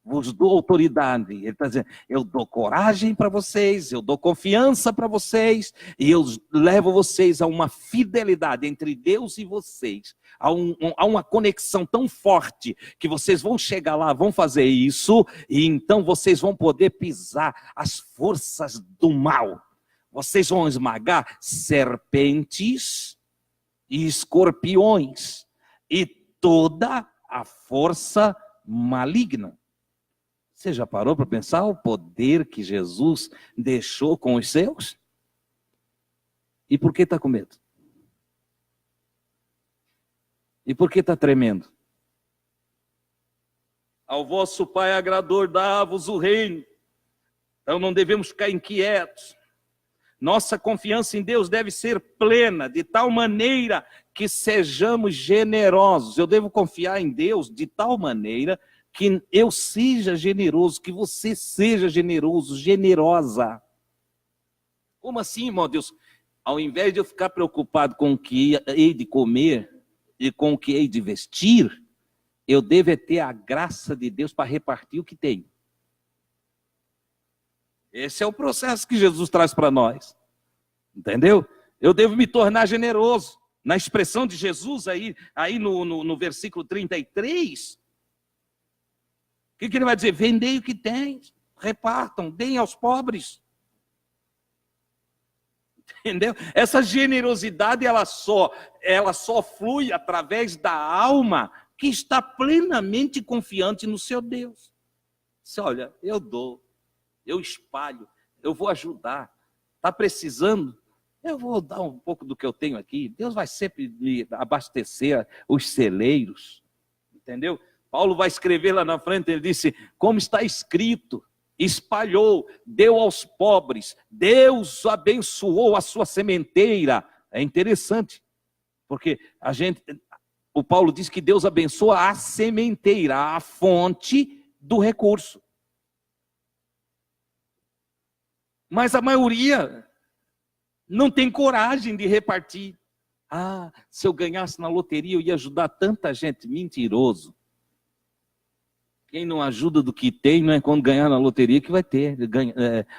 Speaker 1: Vos dou autoridade. Ele está dizendo, eu dou coragem para vocês, eu dou confiança para vocês, e eu levo vocês a uma fidelidade entre Deus e vocês. Há uma conexão tão forte que vocês vão chegar lá, vão fazer isso, e então vocês vão poder pisar as forças do mal. Vocês vão esmagar serpentes e escorpiões e toda a força maligna. Você já parou para pensar o poder que Jesus deixou com os seus? E por que está com medo? E por que está tremendo? Ao vosso Pai agradou dar-vos o reino. Então não devemos ficar inquietos. Nossa confiança em Deus deve ser plena, de tal maneira que sejamos generosos. Eu devo confiar em Deus de tal maneira que eu seja generoso, que você seja generoso, generosa. Como assim, irmão Deus? Ao invés de eu ficar preocupado com o que hei de comer e com o que hei de vestir, eu devo ter a graça de Deus para repartir o que tenho. Esse é o processo que Jesus traz para nós. Entendeu? Eu devo me tornar generoso. Na expressão de Jesus aí no versículo 33, o que ele vai dizer? Vendei o que tens. repartam, deem aos pobres. Entendeu? Essa generosidade, ela só flui através da alma que está plenamente confiante no seu Deus. Você olha, eu dou, eu espalho, eu vou ajudar. Está precisando? Eu vou dar um pouco do que eu tenho aqui. Deus vai sempre me abastecer os celeiros. Entendeu? Paulo vai escrever lá na frente, ele disse, como está escrito, espalhou, deu aos pobres, Deus abençoou a sua sementeira. É interessante, porque o Paulo diz que Deus abençoa a sementeira, a fonte do recurso. Mas a maioria não tem coragem de repartir. Ah, se eu ganhasse na loteria, eu ia ajudar tanta gente. Mentiroso. Quem não ajuda do que tem, não é quando ganhar na loteria que vai ter,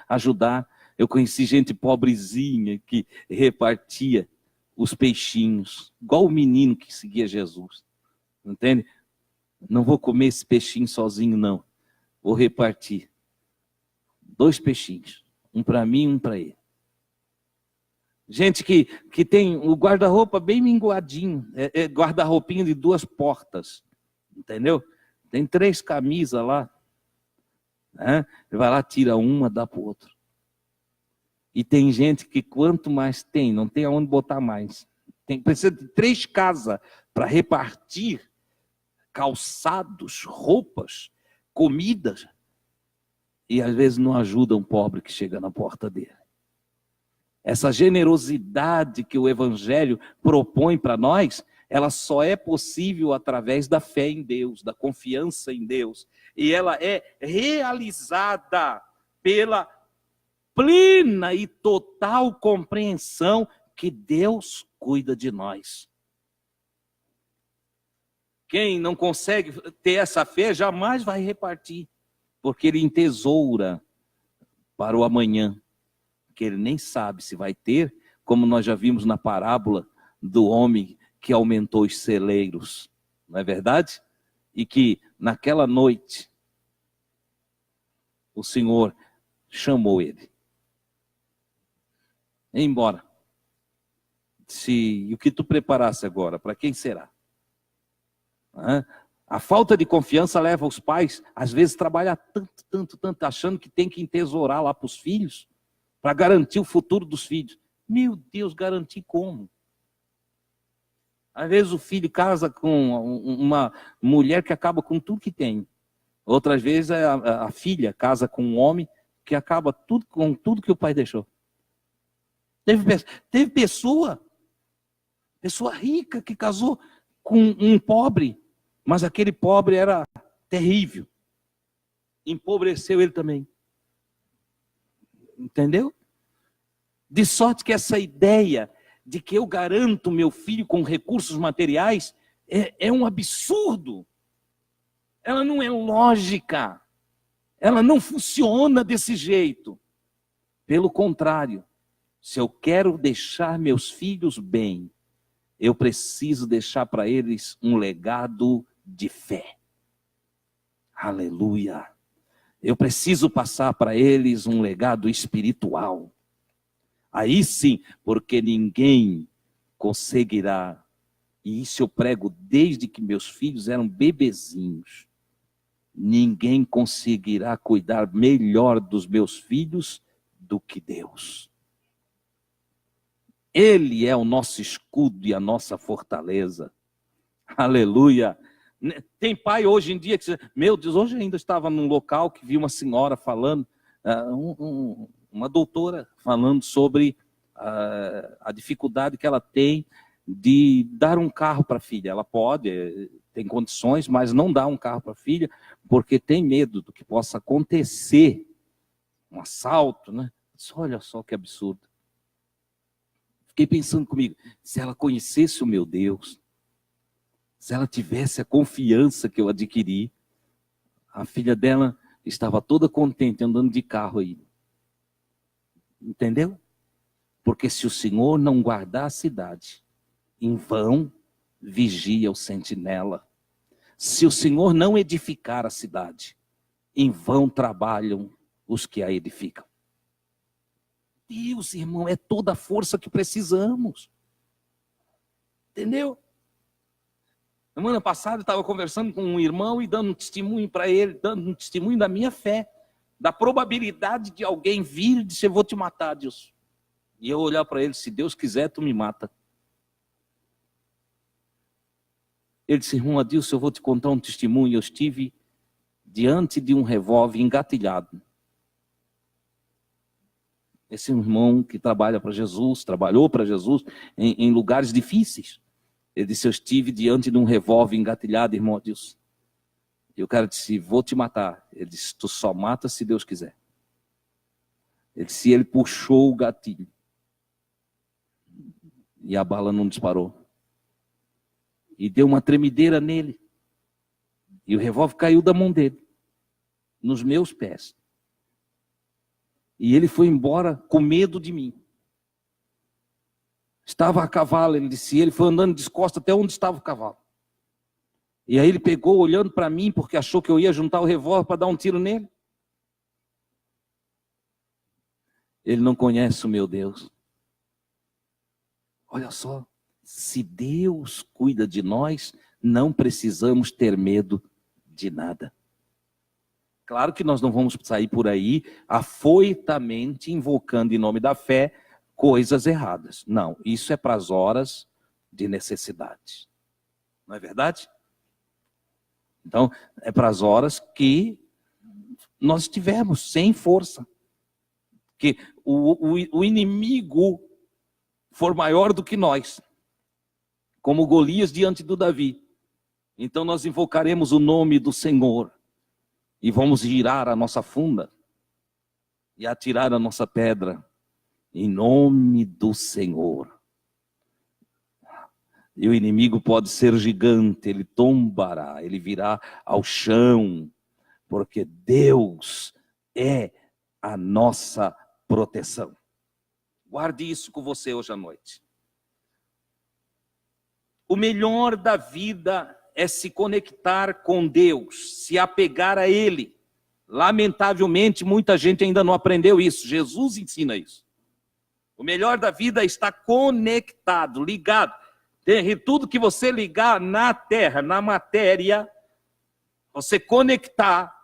Speaker 1: ajudar. Eu conheci gente pobrezinha que repartia os peixinhos, igual o menino que seguia Jesus. Entende? Não vou comer esse peixinho sozinho, não. Vou repartir. 2 peixinhos. Um para mim e um para ele. Gente que tem o guarda-roupa bem minguadinho. Guarda-roupinha de 2 portas. Entendeu? Tem 3 camisas lá. Né? Ele vai lá, tira uma, dá para o outro. E tem gente que quanto mais tem, não tem aonde botar mais. Precisa de 3 casas para repartir calçados, roupas, comidas. E às vezes não ajuda um pobre que chega na porta dele. Essa generosidade que o Evangelho propõe para nós, ela só é possível através da fé em Deus, da confiança em Deus. E ela é realizada pela plena e total compreensão que Deus cuida de nós. Quem não consegue ter essa fé jamais vai repartir, porque ele entesoura para o amanhã, que ele nem sabe se vai ter, como nós já vimos na parábola do homem que aumentou os celeiros, não é verdade? E que naquela noite o Senhor chamou ele. Embora. E o que tu preparasse agora, para quem será? A falta de confiança leva os pais, às vezes, a trabalhar tanto, achando que tem que entesourar lá para os filhos, para garantir o futuro dos filhos. Meu Deus, garantir como? Às vezes o filho casa com uma mulher que acaba com tudo que tem. Outras vezes a filha casa com um homem que acaba com tudo que o pai deixou. Teve pessoa rica que casou com um pobre, mas aquele pobre era terrível. Empobreceu ele também. Entendeu? De sorte que essa ideia de que eu garanto meu filho com recursos materiais é um absurdo. Ela não é lógica. Ela não funciona desse jeito. Pelo contrário, se eu quero deixar meus filhos bem, eu preciso deixar para eles um legado de fé. Aleluia. Eu preciso passar para eles um legado espiritual. Aí sim, porque ninguém conseguirá, e isso eu prego desde que meus filhos eram bebezinhos, ninguém conseguirá cuidar melhor dos meus filhos do que Deus. Ele é o nosso escudo e a nossa fortaleza. Aleluia. Tem pai hoje em dia que diz, meu Deus, hoje ainda estava num local que vi uma senhora falando, uma doutora falando sobre a dificuldade que ela tem de dar um carro para a filha. Ela pode, tem condições, mas não dá um carro para a filha, porque tem medo do que possa acontecer, um assalto, né? Olha só que absurdo. Fiquei pensando comigo, se ela conhecesse o meu Deus, se ela tivesse a confiança que eu adquiri, a filha dela estava toda contente andando de carro aí. Entendeu? Porque se o Senhor não guardar a cidade, em vão vigia o sentinela. Se o Senhor não edificar a cidade, em vão trabalham os que a edificam. Deus, irmão, é toda a força que precisamos. Entendeu? Semana passada eu estava conversando com um irmão e dando um testemunho para ele, dando um testemunho da minha fé, da probabilidade de alguém vir e dizer: eu vou te matar, Deus. E eu olhar para ele: se Deus quiser, tu me mata. Ele disse: irmão Adilson, eu vou te contar um testemunho. Eu estive diante de um revólver engatilhado. Esse é um irmão que trabalha para Jesus, trabalhou para Jesus em lugares difíceis. Ele disse: eu estive diante de um revólver engatilhado, irmão Adilson. E o cara disse: vou te matar. Ele disse: tu só mata se Deus quiser. Ele disse: ele puxou o gatilho. E a bala não disparou. E deu uma tremedeira nele. E o revólver caiu da mão dele, nos meus pés. E ele foi embora com medo de mim. Estava a cavalo, ele disse, ele foi andando descosta até onde estava o cavalo. E aí ele pegou, olhando para mim, porque achou que eu ia juntar o revólver para dar um tiro nele. Ele não conhece o meu Deus. Olha só, se Deus cuida de nós, não precisamos ter medo de nada. Claro que nós não vamos sair por aí afoitamente invocando em nome da fé coisas erradas. Não, isso é para as horas de necessidade. Não é verdade? Então, é para as horas que nós estivermos sem força. Que o inimigo for maior do que nós. Como Golias diante do Davi. Então nós invocaremos o nome do Senhor. E vamos girar a nossa funda. E atirar a nossa pedra. Em nome do Senhor. E o inimigo pode ser gigante, ele tombará, ele virá ao chão, porque Deus é a nossa proteção. Guarde isso com você hoje à noite. O melhor da vida é se conectar com Deus, se apegar a Ele. Lamentavelmente, muita gente ainda não aprendeu isso. Jesus ensina isso. O melhor da vida é estar conectado, ligado. Tudo que você ligar na terra, na matéria, você conectar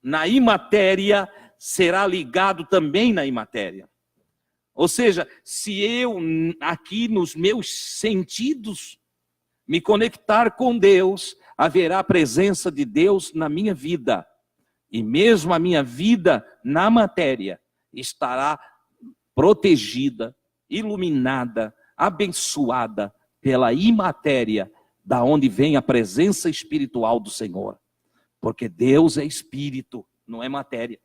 Speaker 1: na imatéria, será ligado também na imatéria. Ou seja, se eu aqui nos meus sentidos me conectar com Deus, haverá a presença de Deus na minha vida. E mesmo a minha vida na matéria estará protegida, iluminada, abençoada pela imatéria, da onde vem a presença espiritual do Senhor. Porque Deus é espírito, não é matéria.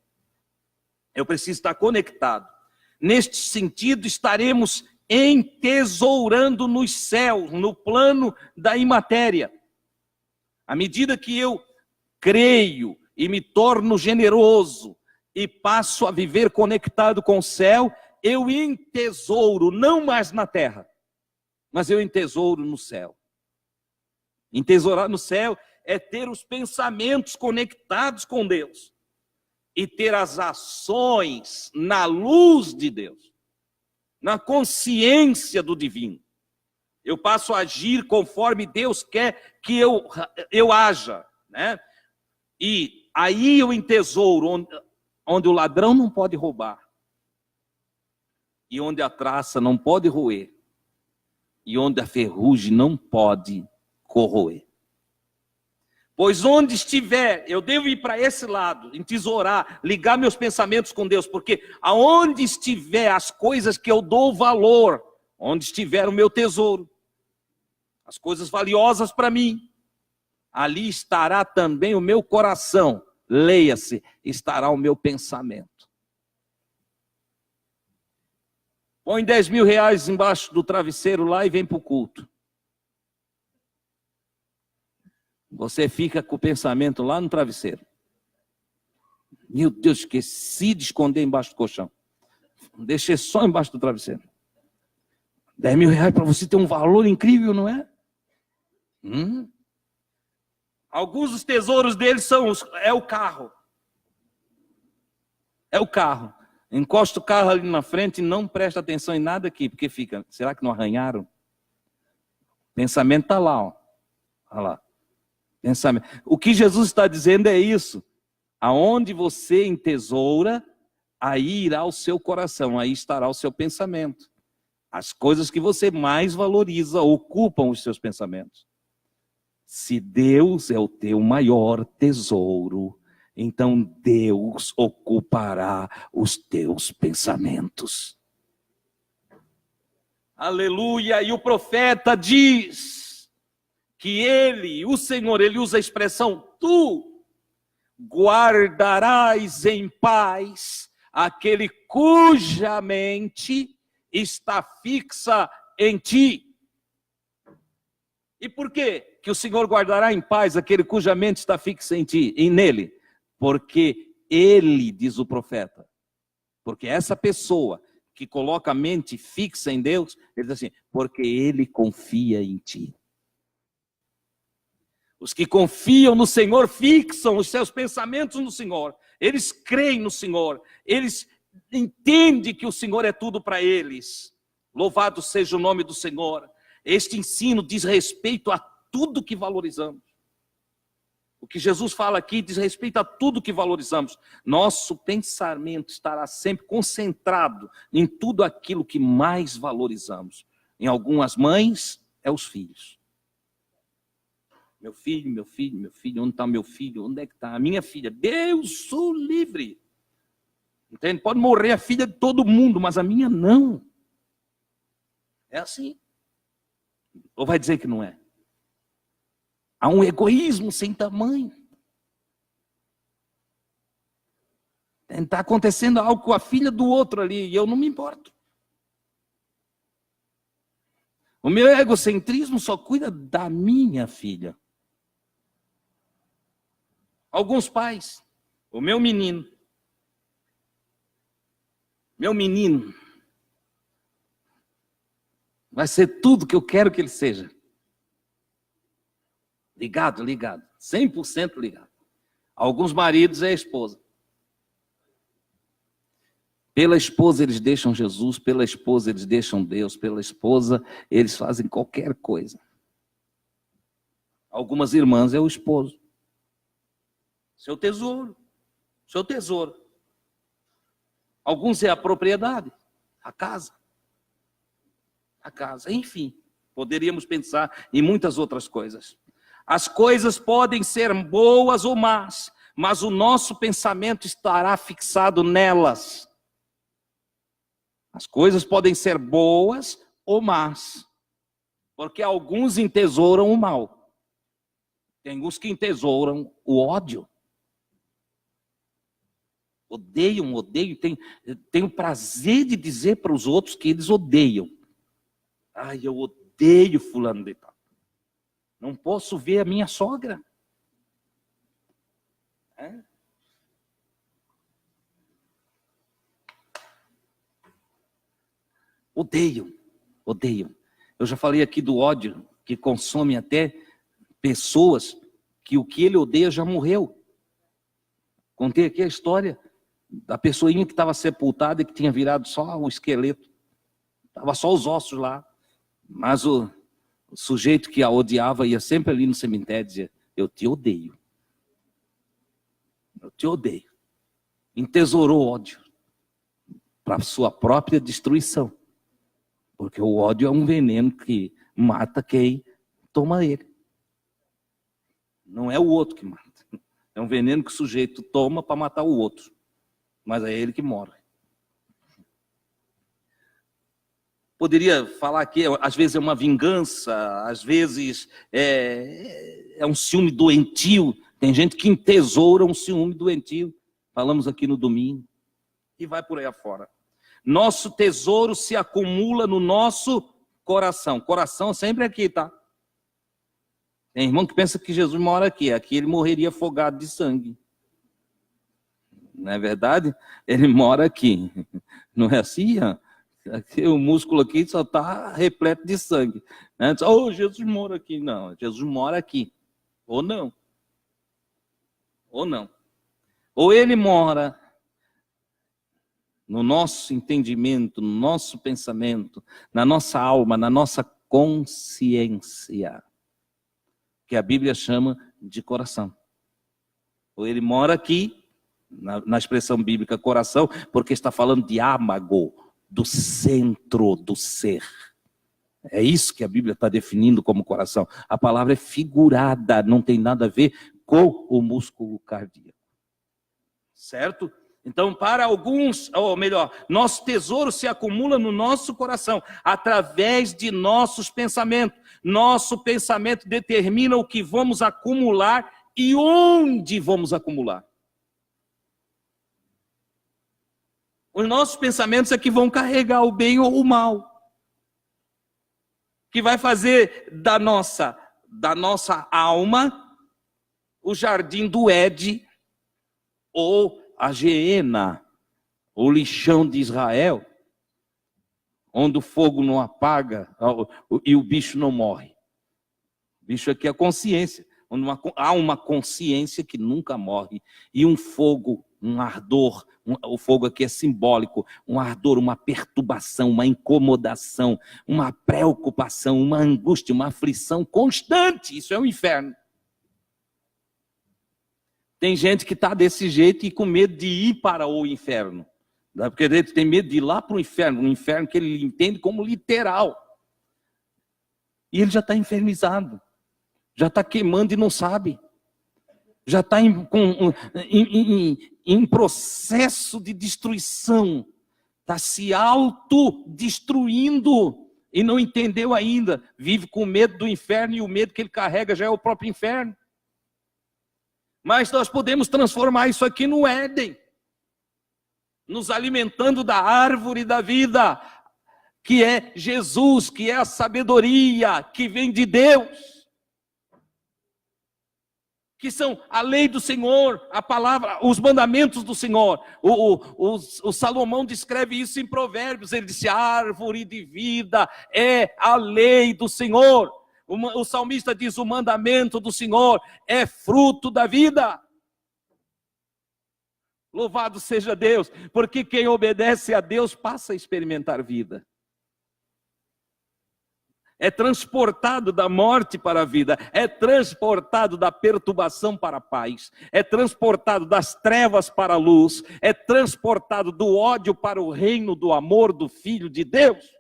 Speaker 1: Eu preciso estar conectado. Neste sentido, estaremos entesourando nos céus, no plano da imatéria. À medida que eu creio e me torno generoso e passo a viver conectado com o céu, eu entesouro, não mais na terra, mas eu entesouro no céu. Entesourar no céu é ter os pensamentos conectados com Deus e ter as ações na luz de Deus, na consciência do divino. Eu passo a agir conforme Deus quer que eu haja, né? E aí eu entesouro onde o ladrão não pode roubar, e onde a traça não pode roer, e onde a ferrugem não pode corroer. Pois onde estiver, eu devo ir para esse lado, entesourar, ligar meus pensamentos com Deus, porque aonde estiver as coisas que eu dou valor, onde estiver o meu tesouro, as coisas valiosas para mim, ali estará também o meu coração, leia-se, estará o meu pensamento. Põe 10 mil reais embaixo do travesseiro lá e vem para o culto. Você fica com o pensamento lá no travesseiro. Meu Deus, esqueci de esconder embaixo do colchão. Deixei só embaixo do travesseiro. 10 mil reais para você ter um valor incrível, não é? Alguns dos tesouros deles é o carro. É o carro. Encosta o carro ali na frente e não presta atenção em nada aqui, porque fica, será que não arranharam? Pensamento está lá, ó. Olha lá. Pensamento. O que Jesus está dizendo é isso. Aonde você entesoura, aí irá o seu coração, aí estará o seu pensamento. As coisas que você mais valoriza ocupam os seus pensamentos. Se Deus é o teu maior tesouro, então Deus ocupará os teus pensamentos. Aleluia! E o profeta diz que ele, o Senhor, ele usa a expressão tu guardarás em paz aquele cuja mente está fixa em ti. E por quê que o Senhor guardará em paz aquele cuja mente está fixa em ti, e nele? Porque ele, diz o profeta, porque essa pessoa que coloca a mente fixa em Deus, ele diz assim, porque ele confia em ti. Os que confiam no Senhor fixam os seus pensamentos no Senhor. Eles creem no Senhor. Eles entendem que o Senhor é tudo para eles. Louvado seja o nome do Senhor. Este ensino diz respeito a tudo que valorizamos. O que Jesus fala aqui diz respeito a tudo que valorizamos. Nosso pensamento estará sempre concentrado em tudo aquilo que mais valorizamos. Em algumas mães, é os filhos. Meu filho, meu filho, meu filho, onde está meu filho? Onde é que está a minha filha? Deus o livre. Entende? Pode morrer a filha de todo mundo, mas a minha não. É assim. Ou vai dizer que não é? Há um egoísmo sem tamanho. Está acontecendo algo com a filha do outro ali, e eu não me importo. O meu egocentrismo só cuida da minha filha. Alguns pais, o meu menino, vai ser tudo que eu quero que ele seja. Ligado, 100% ligado. Alguns maridos é a esposa. Pela esposa eles deixam Jesus, pela esposa eles deixam Deus, pela esposa eles fazem qualquer coisa. Algumas irmãs é o esposo. Seu tesouro. Alguns é a propriedade, a casa, enfim. Poderíamos pensar em muitas outras coisas. As coisas podem ser boas ou más, mas o nosso pensamento estará fixado nelas. As coisas podem ser boas ou más, porque alguns entesouram o mal. Tem uns que entesouram o ódio. Odeiam, tem o prazer de dizer para os outros que eles odeiam. Ai, eu odeio fulano de tal. Não posso ver a minha sogra. Odeiam. Eu já falei aqui do ódio que consome até pessoas que o que ele odeia já morreu. Contei aqui a história da pessoinha que estava sepultada e que tinha virado só o esqueleto. Estava só os ossos lá. Mas o sujeito que a odiava ia sempre ali no cemitério e dizia, eu te odeio. Eu te odeio. Entesourou ódio para sua própria destruição. Porque o ódio é um veneno que mata quem toma ele. Não é o outro que mata. É um veneno que o sujeito toma para matar o outro. Mas é ele que morre. Poderia falar que às vezes é uma vingança, às vezes é um ciúme doentio. Tem gente que entesoura um ciúme doentio. Falamos aqui no domingo. E vai por aí afora. Nosso tesouro se acumula no nosso coração. Coração sempre aqui, tá? Tem irmão que pensa que Jesus mora aqui. Aqui ele morreria afogado de sangue. Não é verdade? Ele mora aqui. Não é assim? Aqui, o músculo aqui só está repleto de sangue. Oh, Jesus mora aqui. Não, Jesus mora aqui. Ou não. Ou ele mora no nosso entendimento, no nosso pensamento, na nossa alma, na nossa consciência, que a Bíblia chama de coração. Ou ele mora aqui, na expressão bíblica coração, porque está falando de âmago, do centro do ser. É isso que a Bíblia está definindo como coração. A palavra é figurada, não tem nada a ver com o músculo cardíaco. Certo? Então, para alguns, ou melhor, nosso tesouro se acumula no nosso coração, através de nossos pensamentos. Nosso pensamento determina o que vamos acumular e onde vamos acumular. Os nossos pensamentos é que vão carregar o bem ou o mal. Que vai fazer da nossa alma o jardim do Éden, ou a Geena, o lixão de Israel, onde o fogo não apaga e o bicho não morre. O bicho aqui é a consciência, onde há uma consciência que nunca morre, e um fogo, um ardor, o fogo aqui é simbólico, um ardor, uma perturbação, uma incomodação, uma preocupação, uma angústia, uma aflição constante. Isso é o inferno. Tem gente que está desse jeito e com medo de ir para o inferno. Porque ele tem medo de ir lá para o inferno, um inferno que ele entende como literal. E ele já está infernizado, já está queimando e não sabe. Já está em processo de destruição. Está se autodestruindo e não entendeu ainda. Vive com medo do inferno e o medo que ele carrega já é o próprio inferno. Mas nós podemos transformar isso aqui no Éden, nos alimentando da árvore da vida, que é Jesus, que é a sabedoria que vem de Deus, que são a lei do Senhor, a palavra, os mandamentos do Senhor. O Salomão descreve isso em Provérbios, ele disse: a árvore de vida é a lei do Senhor. O salmista diz: o mandamento do Senhor é fruto da vida. Louvado seja Deus, porque quem obedece a Deus passa a experimentar vida. É transportado da morte para a vida, é transportado da perturbação para a paz, é transportado das trevas para a luz, é transportado do ódio para o reino do amor do Filho de Deus.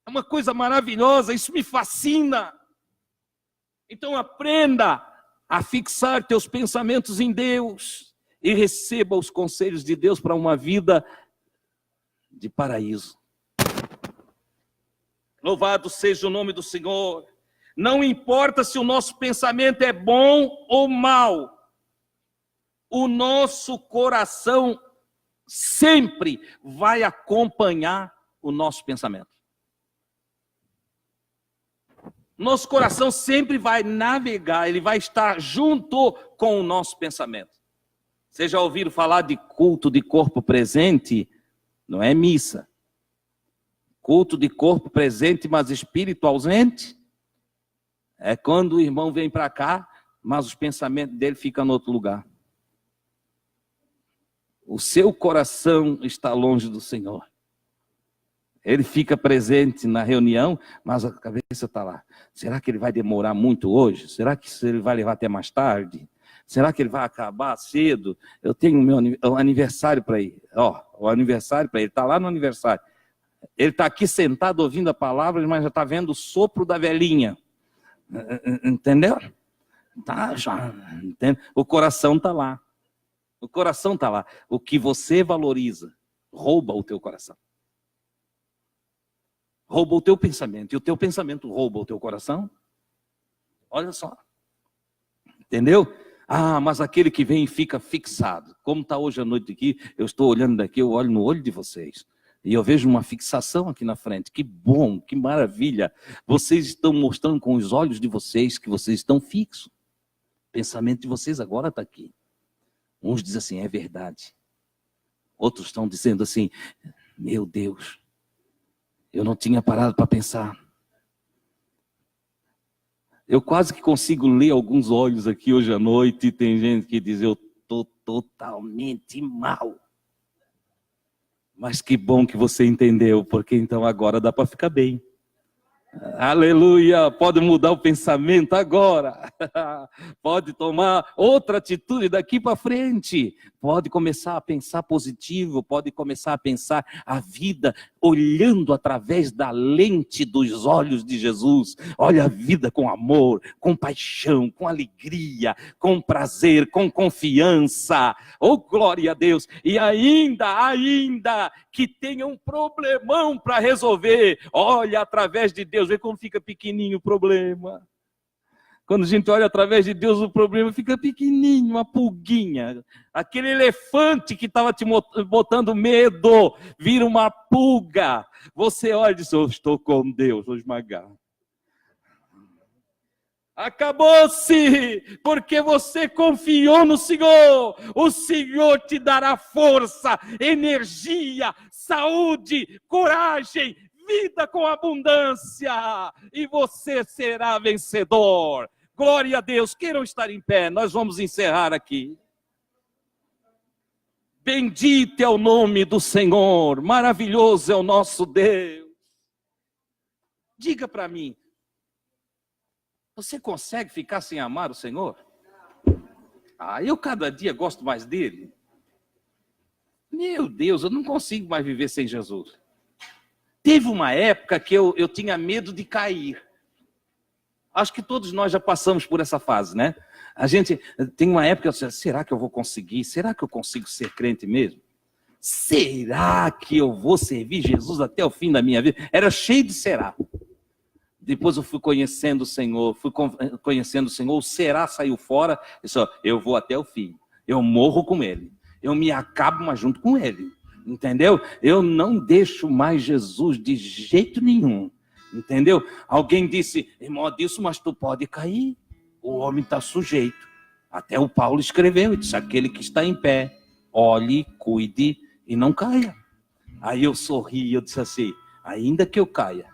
Speaker 1: É uma coisa maravilhosa, isso me fascina. Então aprenda a fixar teus pensamentos em Deus e receba os conselhos de Deus para uma vida de paraíso. Louvado seja o nome do Senhor. Não importa se o nosso pensamento é bom ou mau, o nosso coração sempre vai acompanhar o nosso pensamento. Nosso coração sempre vai navegar, ele vai estar junto com o nosso pensamento. Vocês já ouviram falar de culto de corpo presente? Não é missa. Culto de corpo presente, mas espírito ausente? É quando o irmão vem para cá, mas os pensamentos dele ficam em outro lugar. O seu coração está longe do Senhor. Ele fica presente na reunião, mas a cabeça está lá. Será que ele vai demorar muito hoje? Será que ele vai levar até mais tarde? Será que ele vai acabar cedo? Eu tenho o meu aniversário para ir. O aniversário para ele, está lá no aniversário. Ele está aqui sentado ouvindo a palavra, mas já está vendo o sopro da velhinha. Entendeu? Tá, já, entende? O coração está lá. O coração está lá. O que você valoriza rouba o teu coração. Rouba o teu pensamento. E o teu pensamento rouba o teu coração? Olha só. Entendeu? Ah, mas aquele que vem e fica fixado. Como está hoje à noite aqui, eu estou olhando daqui, eu olho no olho de vocês. E eu vejo uma fixação aqui na frente. Que bom, que maravilha. Vocês estão mostrando com os olhos de vocês que vocês estão fixos. O pensamento de vocês agora está aqui. Uns dizem assim, é verdade. Outros estão dizendo assim, meu Deus. Eu não tinha parado para pensar. Eu quase que consigo ler alguns olhos aqui hoje à noite. E tem gente que diz, eu estou totalmente mal. Mas que bom que você entendeu, porque então agora dá para ficar bem. Aleluia, pode mudar o pensamento agora, pode tomar outra atitude daqui para frente, pode começar a pensar positivo, pode começar a pensar a vida olhando através da lente dos olhos de Jesus. Olha a vida com amor, com paixão, com alegria, com prazer, com confiança. Oh, glória a Deus! E ainda que tenha um problemão para resolver, olha através de Deus, vê como fica pequenininho o problema. Quando a gente olha através de Deus, o problema fica pequenininho, uma pulguinha. Aquele elefante que estava te botando medo, vira uma pulga. Você olha e diz, eu estou com Deus, vou esmagar. Acabou-se, porque você confiou no Senhor. O Senhor te dará força, energia, saúde, coragem, vida com abundância, e você será vencedor. Glória a Deus. Queiram estar em pé, nós vamos encerrar aqui. Bendito é o nome do Senhor, maravilhoso é o nosso Deus. Diga para mim, você consegue ficar sem amar o Senhor? Eu cada dia gosto mais dele. Meu Deus, eu não consigo mais viver sem Jesus. Teve uma época que eu tinha medo de cair. Acho que todos nós já passamos por essa fase, né? A gente tem uma época que eu disse, será que eu vou conseguir? Será que eu consigo ser crente mesmo? Será que eu vou servir Jesus até o fim da minha vida? Era cheio de será. Depois eu fui conhecendo o Senhor, o será saiu fora, eu vou até o fim, eu morro com Ele, eu me acabo, mas junto com Ele, entendeu? Eu não deixo mais Jesus de jeito nenhum, entendeu? Alguém disse, irmão Adilson, mas tu pode cair, o homem está sujeito. Até o Paulo escreveu, disse, aquele que está em pé, olhe, cuide e não caia. Aí eu sorri, eu disse assim, ainda que eu caia,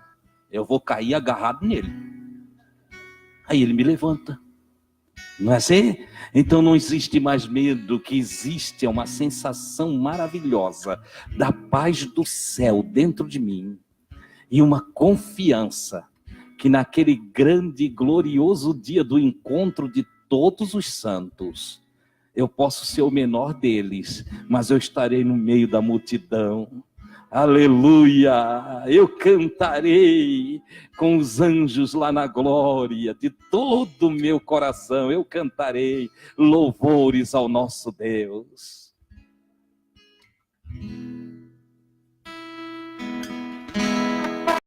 Speaker 1: eu vou cair agarrado nele. Aí ele me levanta. Não é assim? Então não existe mais medo, o que existe é uma sensação maravilhosa da paz do céu dentro de mim. E uma confiança que naquele grande e glorioso dia do encontro de todos os santos, eu posso ser o menor deles, mas eu estarei no meio da multidão. Aleluia, eu cantarei com os anjos lá na glória, de todo o meu coração eu cantarei louvores ao nosso Deus.